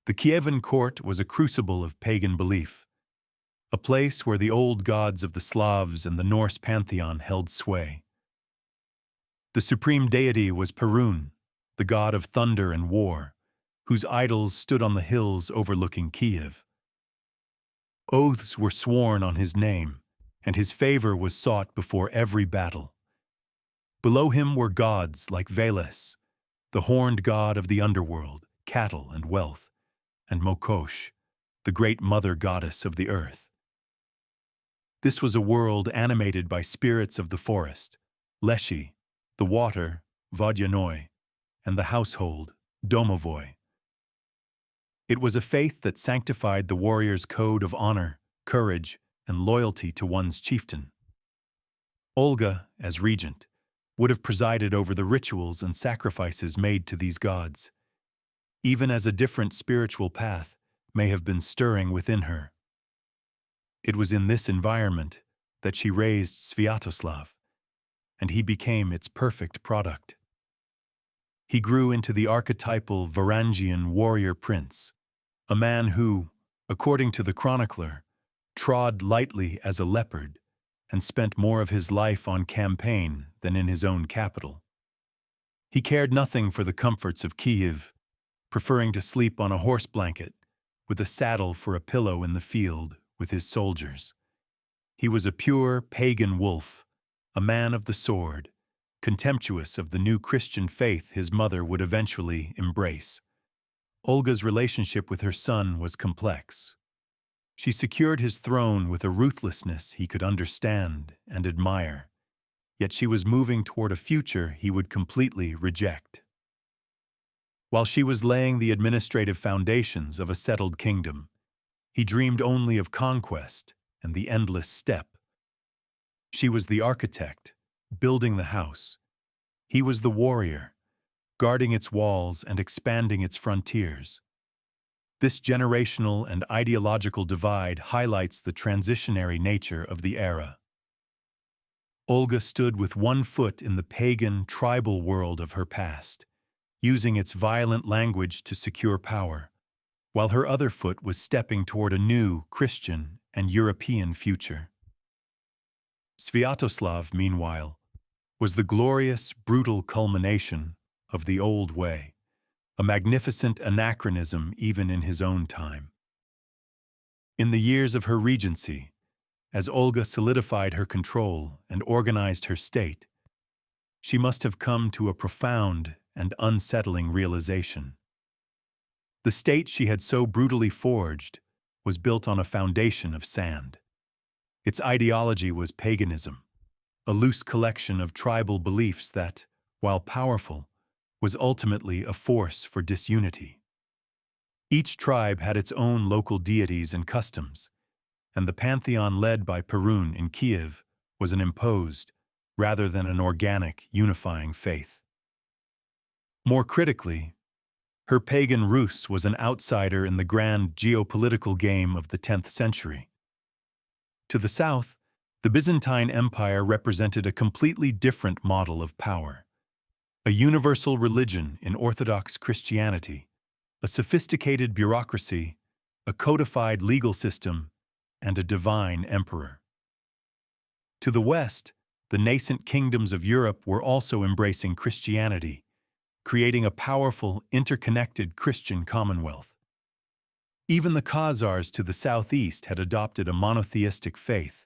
The Kievan court was a crucible of pagan belief, a place where the old gods of the Slavs and the Norse pantheon held sway. The supreme deity was Perun, the god of thunder and war, whose idols stood on the hills overlooking Kiev. Oaths were sworn on his name, and his favor was sought before every battle. Below him were gods like Veles, the horned god of the underworld, cattle and wealth, and Mokosh, the great mother goddess of the earth. This was a world animated by spirits of the forest, Leshi, the water, Vodyanoi, and the household, Domovoi. It was a faith that sanctified the warrior's code of honor, courage, and loyalty to one's chieftain. Olga, as regent, would have presided over the rituals and sacrifices made to these gods, even as a different spiritual path may have been stirring within her. It was in this environment that she raised Sviatoslav, and he became its perfect product. He grew into the archetypal Varangian warrior prince, a man who, according to the chronicler, trod lightly as a leopard and spent more of his life on campaign than in his own capital. He cared nothing for the comforts of Kiev, preferring to sleep on a horse blanket with a saddle for a pillow in the field with his soldiers. He was a pure pagan wolf, a man of the sword, contemptuous of the new Christian faith his mother would eventually embrace. Olga's relationship with her son was complex. She secured his throne with a ruthlessness he could understand and admire, yet she was moving toward a future he would completely reject. While she was laying the administrative foundations of a settled kingdom, he dreamed only of conquest and the endless steppe. She was the architect, building the house. He was the warrior, guarding its walls and expanding its frontiers. This generational and ideological divide highlights the transitionary nature of the era. Olga stood with one foot in the pagan, tribal world of her past, using its violent language to secure power, while her other foot was stepping toward a new Christian and European future. Sviatoslav, meanwhile, was the glorious, brutal culmination of the old way, a magnificent anachronism even in his own time. In the years of her regency, as Olga solidified her control and organized her state, she must have come to a profound and unsettling realization. The state she had so brutally forged was built on a foundation of sand. Its ideology was paganism, a loose collection of tribal beliefs that, while powerful, was ultimately a force for disunity. Each tribe had its own local deities and customs, and the pantheon led by Perun in Kiev was an imposed, rather than an organic, unifying faith. More critically, her pagan Rus was an outsider in the grand geopolitical game of the 10th century. To the south, the Byzantine Empire represented a completely different model of power. A universal religion in Orthodox Christianity, a sophisticated bureaucracy, a codified legal system, and a divine emperor. To the west, the nascent kingdoms of Europe were also embracing Christianity, creating a powerful, interconnected Christian commonwealth. Even the Khazars to the southeast had adopted a monotheistic faith.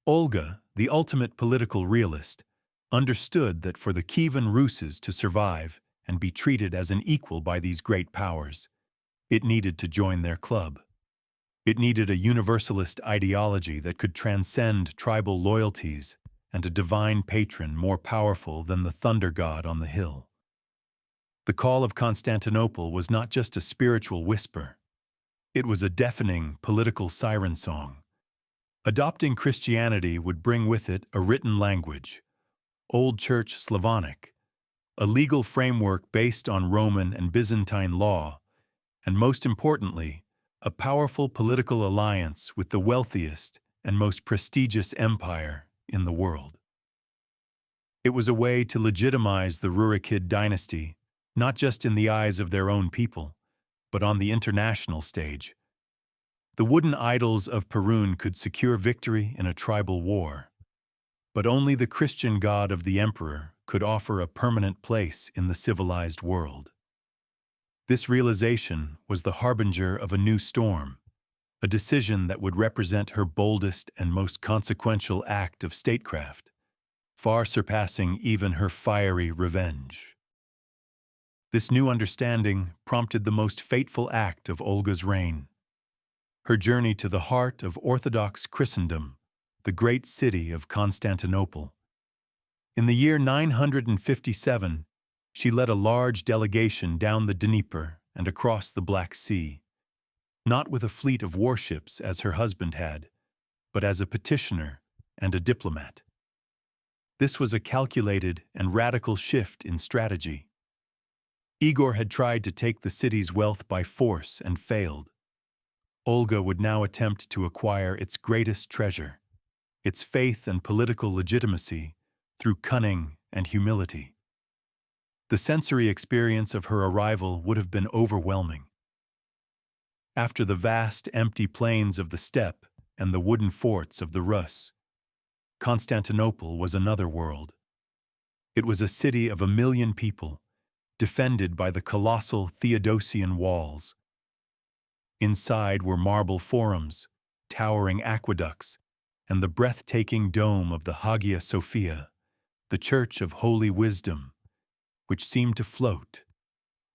Olga, the ultimate political realist, understood that for the Kievan Ruses to survive and be treated as an equal by these great powers, it needed to join their club. It needed a universalist ideology that could transcend tribal loyalties and a divine patron more powerful than the thunder god on the hill. The call of Constantinople was not just a spiritual whisper. It was a deafening political siren song. Adopting Christianity would bring with it a written language, Old Church Slavonic, a legal framework based on Roman and Byzantine law, and most importantly, a powerful political alliance with the wealthiest and most prestigious empire in the world. It was a way to legitimize the Rurikid dynasty, not just in the eyes of their own people, but on the international stage. The wooden idols of Perun could secure victory in a tribal war, but only the Christian god of the emperor could offer a permanent place in the civilized world. This realization was the harbinger of a new storm, a decision that would represent her boldest and most consequential act of statecraft, far surpassing even her fiery revenge. This new understanding prompted the most fateful act of Olga's reign, her journey to the heart of Orthodox Christendom, the great city of Constantinople. In the year 957, she led a large delegation down the Dnieper and across the Black Sea, not with a fleet of warships as her husband had, but as a petitioner and a diplomat. This was a calculated and radical shift in strategy. Igor had tried to take the city's wealth by force and failed. Olga would now attempt to acquire its greatest treasure, its faith and political legitimacy, through cunning and humility. The sensory experience of her arrival would have been overwhelming. After the vast, empty plains of the steppe and the wooden forts of the Rus, Constantinople was another world. It was a city of 1 million people, defended by the colossal Theodosian walls. Inside were marble forums, towering aqueducts, and the breathtaking dome of the Hagia Sophia, the Church of Holy Wisdom, which seemed to float,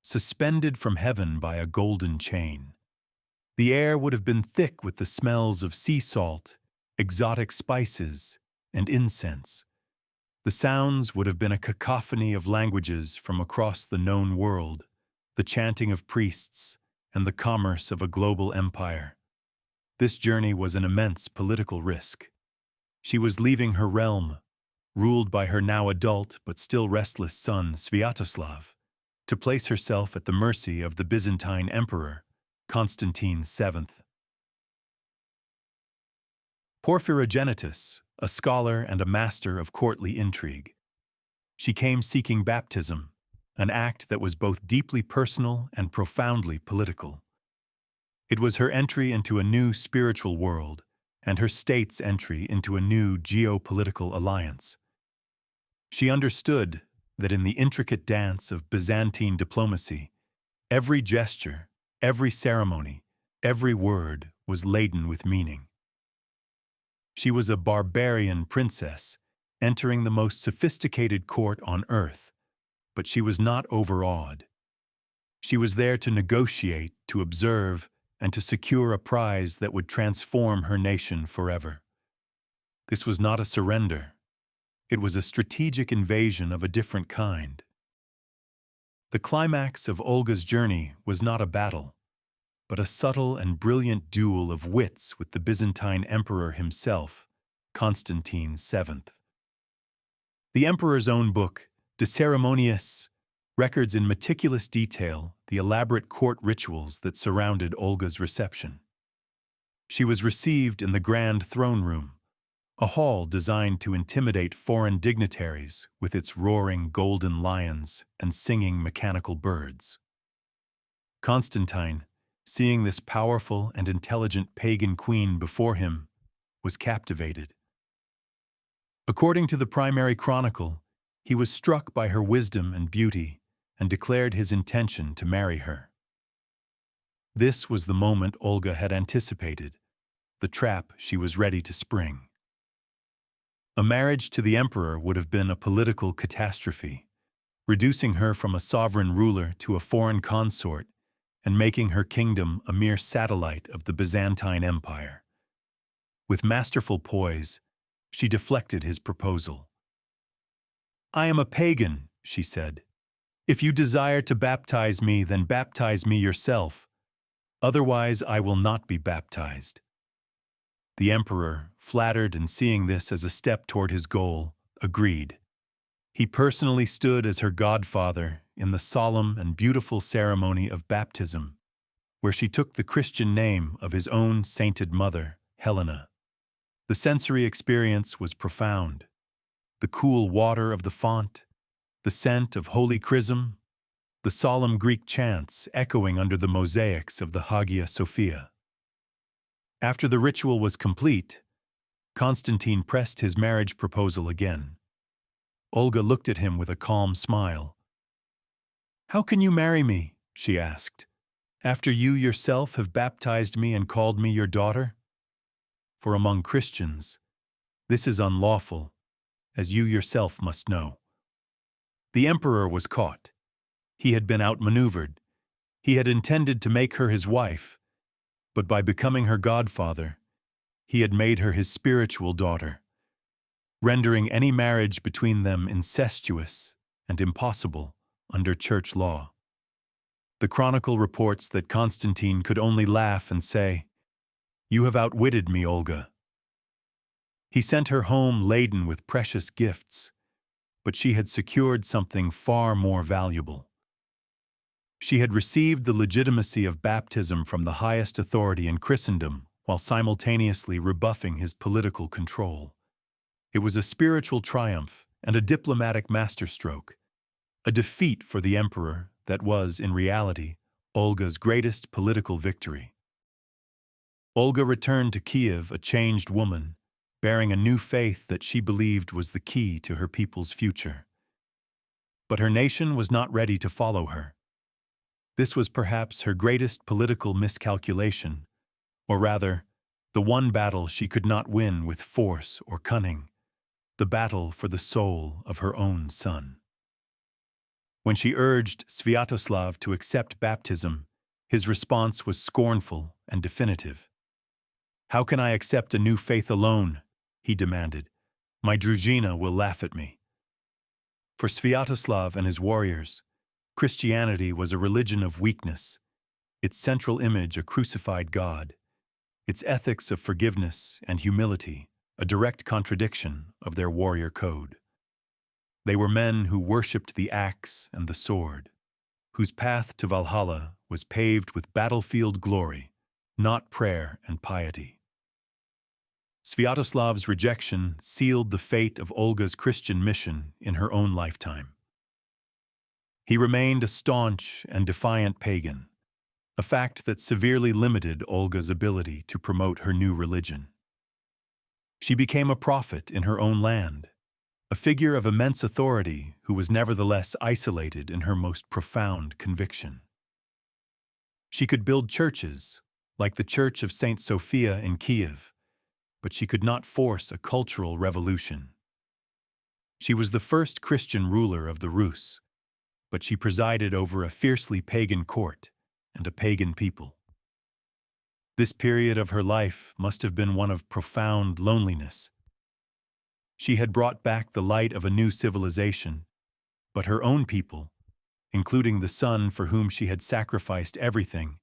suspended from heaven by a golden chain. The air would have been thick with the smells of sea salt, exotic spices, and incense. The sounds would have been a cacophony of languages from across the known world, the chanting of priests, and the commerce of a global empire. This journey was an immense political risk. She was leaving her realm, ruled by her now adult but still restless son Sviatoslav, to place herself at the mercy of the Byzantine emperor, Constantine VII. Porphyrogenitus, a scholar and a master of courtly intrigue. She came seeking baptism, an act that was both deeply personal and profoundly political. It was her entry into a new spiritual world and her state's entry into a new geopolitical alliance. She understood that in the intricate dance of Byzantine diplomacy, every gesture, every ceremony, every word was laden with meaning. She was a barbarian princess, entering the most sophisticated court on earth, but she was not overawed. She was there to negotiate, to observe, and to secure a prize that would transform her nation forever. This was not a surrender. It was a strategic invasion of a different kind. The climax of Olga's journey was not a battle, but a subtle and brilliant duel of wits with the Byzantine emperor himself, Constantine VII. The emperor's own book, De Ceremoniis, records in meticulous detail the elaborate court rituals that surrounded Olga's reception. She was received in the grand throne room, a hall designed to intimidate foreign dignitaries with its roaring golden lions and singing mechanical birds. Constantine, seeing this powerful and intelligent pagan queen before him, was captivated. According to the primary chronicle, he was struck by her wisdom and beauty and declared his intention to marry her. This was the moment Olga had anticipated, the trap she was ready to spring. A marriage to the emperor would have been a political catastrophe, reducing her from a sovereign ruler to a foreign consort and making her kingdom a mere satellite of the Byzantine Empire. With masterful poise, she deflected his proposal. "I am a pagan," she said. "If you desire to baptize me, then baptize me yourself. Otherwise, I will not be baptized." The emperor, flattered and seeing this as a step toward his goal, agreed. He personally stood as her godfather in the solemn and beautiful ceremony of baptism, where she took the Christian name of his own sainted mother, Helena. The sensory experience was profound. The cool water of the font, the scent of holy chrism, the solemn Greek chants echoing under the mosaics of the Hagia Sophia. After the ritual was complete, Constantine pressed his marriage proposal again. Olga looked at him with a calm smile. "How can you marry me?" she asked, "after you yourself have baptized me and called me your daughter? For among Christians, this is unlawful, as you yourself must know." The emperor was caught. He had been outmaneuvered. He had intended to make her his wife, but by becoming her godfather, he had made her his spiritual daughter, rendering any marriage between them incestuous and impossible under church law. The chronicle reports that Constantine could only laugh and say, "You have outwitted me, Olga." He sent her home laden with precious gifts, but she had secured something far more valuable. She had received the legitimacy of baptism from the highest authority in Christendom while simultaneously rebuffing his political control. It was a spiritual triumph and a diplomatic masterstroke, a defeat for the emperor that was, in reality, Olga's greatest political victory. Olga returned to Kiev a changed woman, bearing a new faith that she believed was the key to her people's future. But her nation was not ready to follow her. This was perhaps her greatest political miscalculation, or rather, the one battle she could not win with force or cunning, the battle for the soul of her own son. When she urged Sviatoslav to accept baptism, his response was scornful and definitive. "How can I accept a new faith alone?" he demanded. "My druzhina will laugh at me." For Sviatoslav and his warriors, Christianity was a religion of weakness, its central image a crucified God, its ethics of forgiveness and humility a direct contradiction of their warrior code. They were men who worshipped the axe and the sword, whose path to Valhalla was paved with battlefield glory, not prayer and piety. Sviatoslav's rejection sealed the fate of Olga's Christian mission in her own lifetime. He remained a staunch and defiant pagan, a fact that severely limited Olga's ability to promote her new religion. She became a prophet in her own land, a figure of immense authority who was nevertheless isolated in her most profound conviction. She could build churches, like the Church of St. Sophia in Kiev, but she could not force a cultural revolution. She was the first Christian ruler of the Rus, but she presided over a fiercely pagan court and a pagan people. This period of her life must have been one of profound loneliness. She had brought back the light of a new civilization, but her own people, including the son for whom she had sacrificed everything,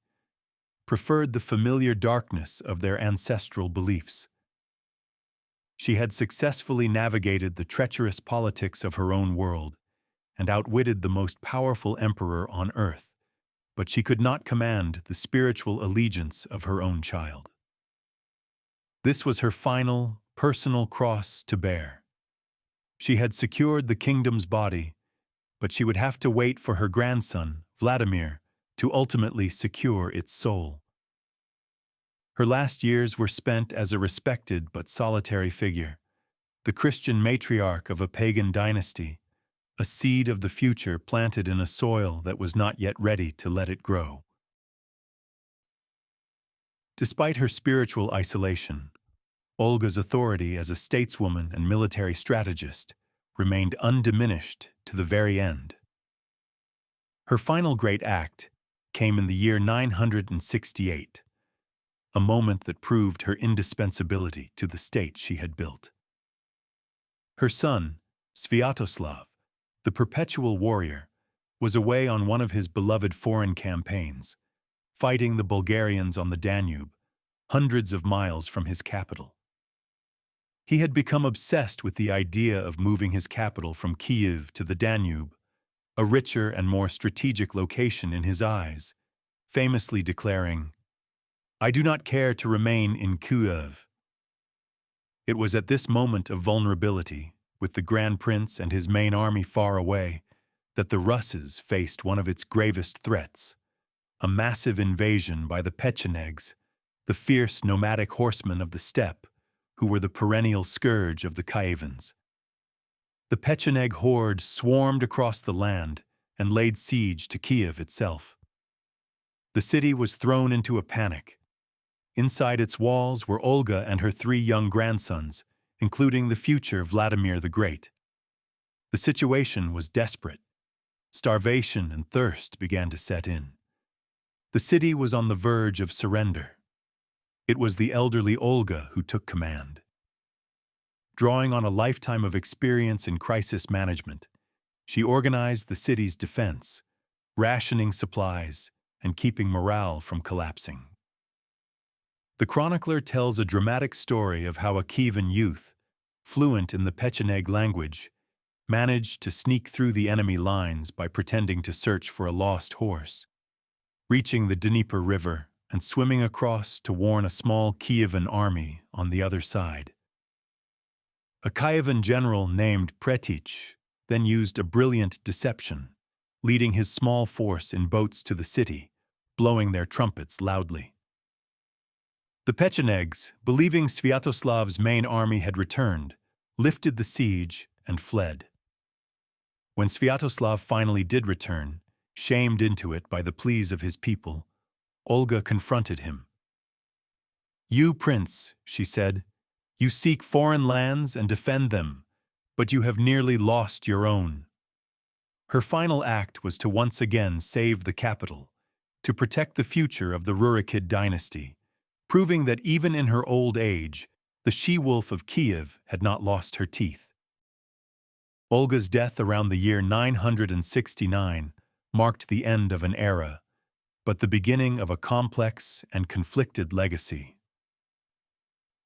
preferred the familiar darkness of their ancestral beliefs. She had successfully navigated the treacherous politics of her own world and outwitted the most powerful emperor on earth, but she could not command the spiritual allegiance of her own child. This was her final, personal cross to bear. She had secured the kingdom's body, but she would have to wait for her grandson, Vladimir, to ultimately secure its soul. Her last years were spent as a respected but solitary figure, the Christian matriarch of a pagan dynasty, a seed of the future planted in a soil that was not yet ready to let it grow. Despite her spiritual isolation, Olga's authority as a stateswoman and military strategist remained undiminished to the very end. Her final great act came in the year 968, a moment that proved her indispensability to the state she had built. Her son, Sviatoslav, the perpetual warrior, was away on one of his beloved foreign campaigns, fighting the Bulgarians on the Danube, hundreds of miles from his capital. He had become obsessed with the idea of moving his capital from Kiev to the Danube, a richer and more strategic location in his eyes, famously declaring, "I do not care to remain in Kiev." It was at this moment of vulnerability, with the Grand Prince and his main army far away, that the Russes faced one of its gravest threats, a massive invasion by the Pechenegs, the fierce nomadic horsemen of the steppe, who were the perennial scourge of the Kievans. The Pecheneg horde swarmed across the land and laid siege to Kiev itself. The city was thrown into a panic. Inside its walls were Olga and her 3 young grandsons, including the future Vladimir the Great. The situation was desperate. Starvation and thirst began to set in. The city was on the verge of surrender. It was the elderly Olga who took command. Drawing on a lifetime of experience in crisis management, she organized the city's defense, rationing supplies and keeping morale from collapsing. The chronicler tells a dramatic story of how a Kievan youth, fluent in the Pecheneg language, managed to sneak through the enemy lines by pretending to search for a lost horse, reaching the Dnieper River and swimming across to warn a small Kievan army on the other side. A Kievan general named Pretich then used a brilliant deception, leading his small force in boats to the city, blowing their trumpets loudly. The Pechenegs, believing Sviatoslav's main army had returned, lifted the siege and fled. When Sviatoslav finally did return, shamed into it by the pleas of his people, Olga confronted him. "You, prince," she said, "you seek foreign lands and defend them, but you have nearly lost your own." Her final act was to once again save the capital, to protect the future of the Rurikid dynasty, proving that even in her old age, the she-wolf of Kiev had not lost her teeth. Olga's death around the year 969 marked the end of an era, but the beginning of a complex and conflicted legacy.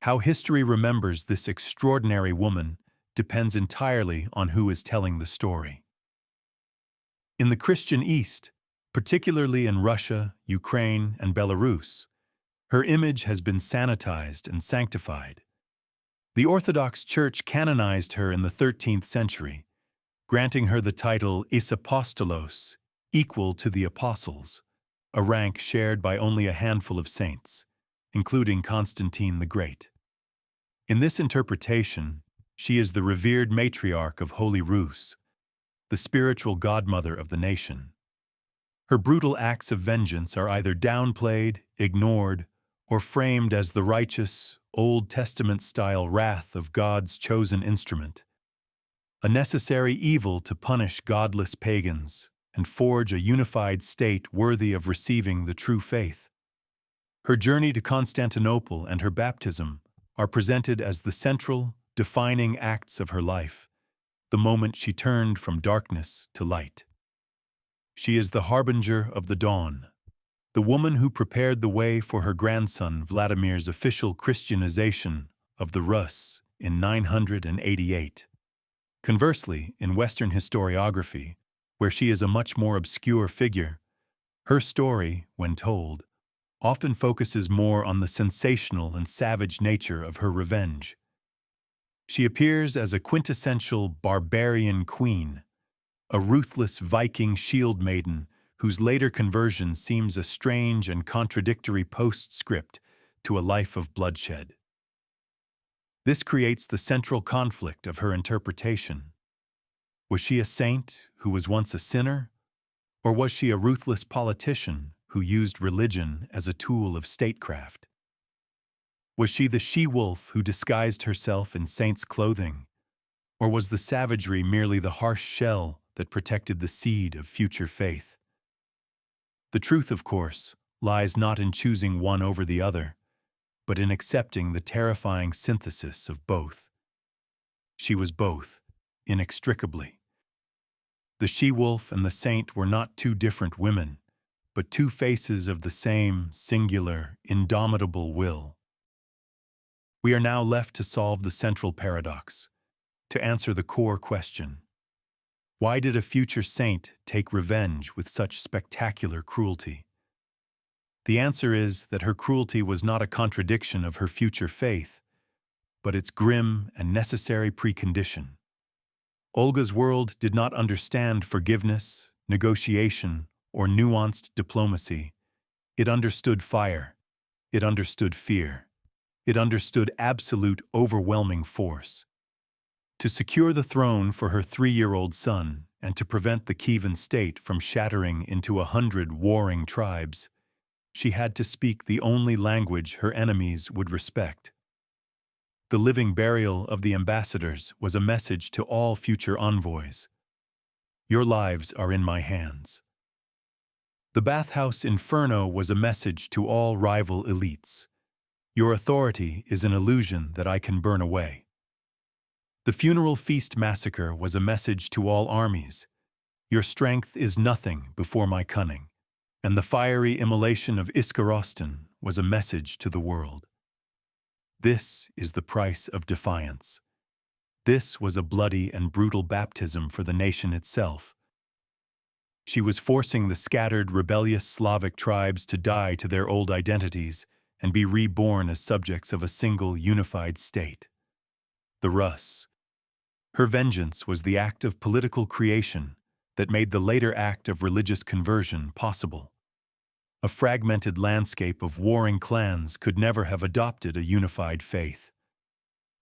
How history remembers this extraordinary woman depends entirely on who is telling the story. In the Christian East, particularly in Russia, Ukraine, and Belarus, her image has been sanitized and sanctified. The Orthodox Church canonized her in the 13th century, granting her the title Is Apostolos, equal to the Apostles, a rank shared by only a handful of saints, including Constantine the Great. In this interpretation, she is the revered matriarch of Holy Rus, the spiritual godmother of the nation. Her brutal acts of vengeance are either downplayed, ignored, or framed as the righteous, Old Testament-style wrath of God's chosen instrument, a necessary evil to punish godless pagans and forge a unified state worthy of receiving the true faith. Her journey to Constantinople and her baptism are presented as the central, defining acts of her life, the moment she turned from darkness to light. She is the harbinger of the dawn, the woman who prepared the way for her grandson Vladimir's official Christianization of the Rus in 988. Conversely, in Western historiography, where she is a much more obscure figure, her story, when told, often focuses more on the sensational and savage nature of her revenge. She appears as a quintessential barbarian queen, a ruthless Viking shield maiden whose later conversion seems a strange and contradictory postscript to a life of bloodshed. This creates the central conflict of her interpretation. Was she a saint who was once a sinner, or was she a ruthless politician who used religion as a tool of statecraft? Was she the she-wolf who disguised herself in saint's clothing, or was the savagery merely the harsh shell that protected the seed of future faith? The truth, of course, lies not in choosing one over the other, but in accepting the terrifying synthesis of both. She was both, inextricably. The she-wolf and the saint were not two different women, but two faces of the same singular, indomitable will. We are now left to solve the central paradox, to answer the core question. Why did a future saint take revenge with such spectacular cruelty? The answer is that her cruelty was not a contradiction of her future faith, but its grim and necessary precondition. Olga's world did not understand forgiveness, negotiation, or nuanced diplomacy. It understood fire. It understood fear. It understood absolute, overwhelming force. To secure the throne for her 3-year-old son and to prevent the Kievan state from shattering into 100 warring tribes, she had to speak the only language her enemies would respect. The living burial of the ambassadors was a message to all future envoys. Your lives are in my hands. The bathhouse inferno was a message to all rival elites. Your authority is an illusion that I can burn away. The funeral feast massacre was a message to all armies. Your strength is nothing before my cunning. And the fiery immolation of Iskarostan was a message to the world. This is the price of defiance. This was a bloody and brutal baptism for the nation itself. She was forcing the scattered, rebellious Slavic tribes to die to their old identities and be reborn as subjects of a single, unified state. The Rus. Her vengeance was the act of political creation that made the later act of religious conversion possible. A fragmented landscape of warring clans could never have adopted a unified faith.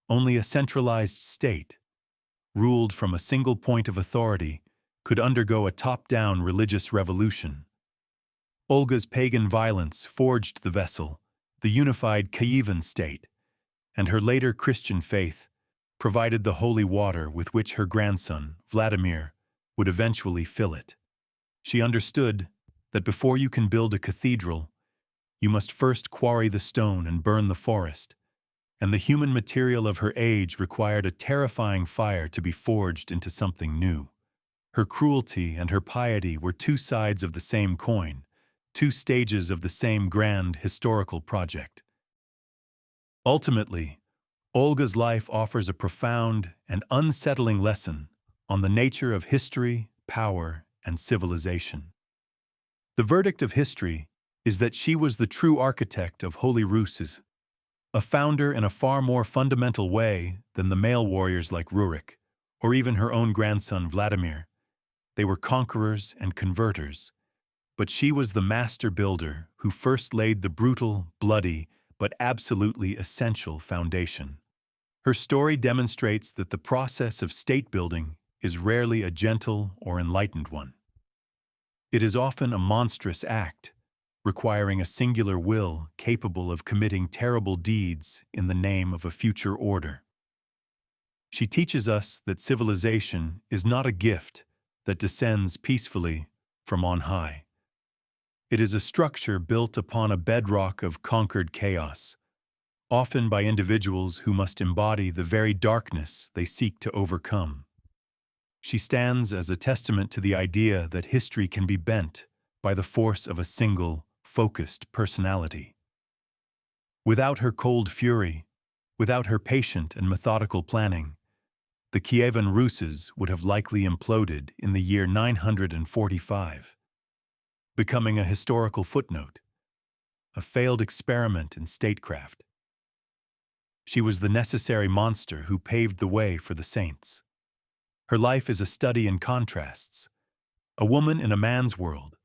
Only a centralized state, ruled from a single point of authority, could undergo a top-down religious revolution. Olga's pagan violence forged the vessel, the unified Kievan state, and her later Christian faith provided the holy water with which her grandson, Vladimir, would eventually fill it. She understood that before you can build a cathedral, you must first quarry the stone and burn the forest, and the human material of her age required a terrifying fire to be forged into something new. Her cruelty and her piety were two sides of the same coin, two stages of the same grand historical project. Ultimately, Olga's life offers a profound and unsettling lesson on the nature of history, power, and civilization. The verdict of history is that she was the true architect of Holy Ruses, a founder in a far more fundamental way than the male warriors like Rurik, or even her own grandson Vladimir. They were conquerors and converters, but she was the master builder who first laid the brutal, bloody, but absolutely essential foundation. Her story demonstrates that the process of state building is rarely a gentle or enlightened one. It is often a monstrous act, requiring a singular will capable of committing terrible deeds in the name of a future order. She teaches us that civilization is not a gift that descends peacefully from on high. It is a structure built upon a bedrock of conquered chaos, often by individuals who must embody the very darkness they seek to overcome. She stands as a testament to the idea that history can be bent by the force of a single, focused personality. Without her cold fury, without her patient and methodical planning, the Kievan Ruses would have likely imploded in the year 945, becoming a historical footnote, a failed experiment in statecraft. She was the necessary monster who paved the way for the saints. Her life is a study in contrasts, a woman in a man's world,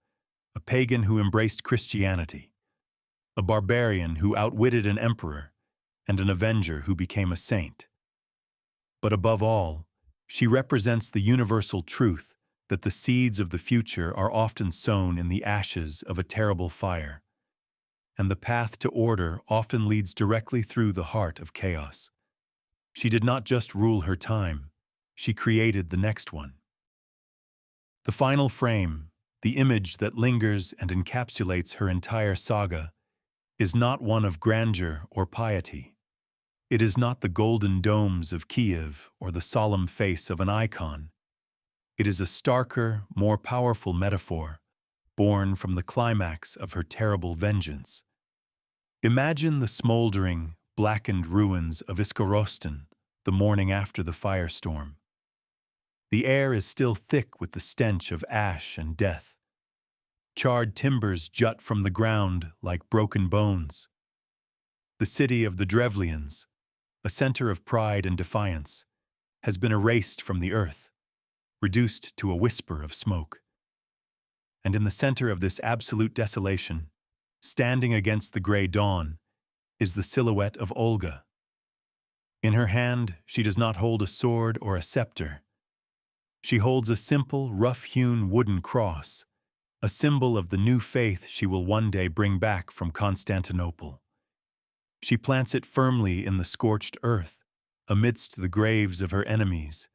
a pagan who embraced Christianity, a barbarian who outwitted an emperor, and an avenger who became a saint. But above all, she represents the universal truth that the seeds of the future are often sown in the ashes of a terrible fire, and the path to order often leads directly through the heart of chaos. She did not just rule her time, she created the next one. The final frame, the image that lingers and encapsulates her entire saga, is not one of grandeur or piety. It is not the golden domes of Kiev or the solemn face of an icon. It is a starker, more powerful metaphor, born from the climax of her terrible vengeance. Imagine the smoldering, blackened ruins of Iskorostan the morning after the firestorm. The air is still thick with the stench of ash and death. Charred timbers jut from the ground like broken bones. The city of the Drevlians, a center of pride and defiance, has been erased from the earth, reduced to a whisper of smoke. And in the center of this absolute desolation, standing against the gray dawn, is the silhouette of Olga. In her hand, she does not hold a sword or a scepter. She holds a simple, rough-hewn wooden cross, a symbol of the new faith she will one day bring back from Constantinople. She plants it firmly in the scorched earth, amidst the graves of her enemies,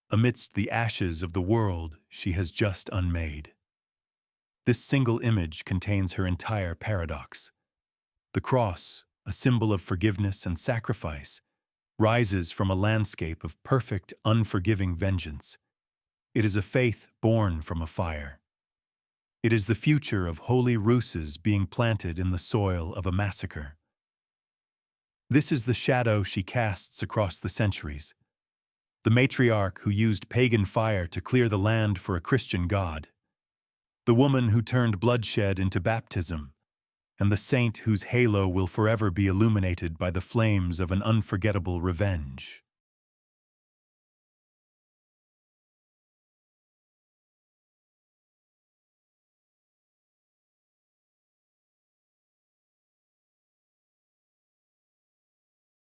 amidst the ashes of the world she has just unmade. This single image contains her entire paradox. The cross, a symbol of forgiveness and sacrifice, rises from a landscape of perfect, unforgiving vengeance. It is a faith born from a fire. It is the future of holy Ruses being planted in the soil of a massacre. This is the shadow she casts across the centuries. The matriarch who used pagan fire to clear the land for a Christian God. The woman who turned bloodshed into baptism, and the saint whose halo will forever be illuminated by the flames of an unforgettable revenge.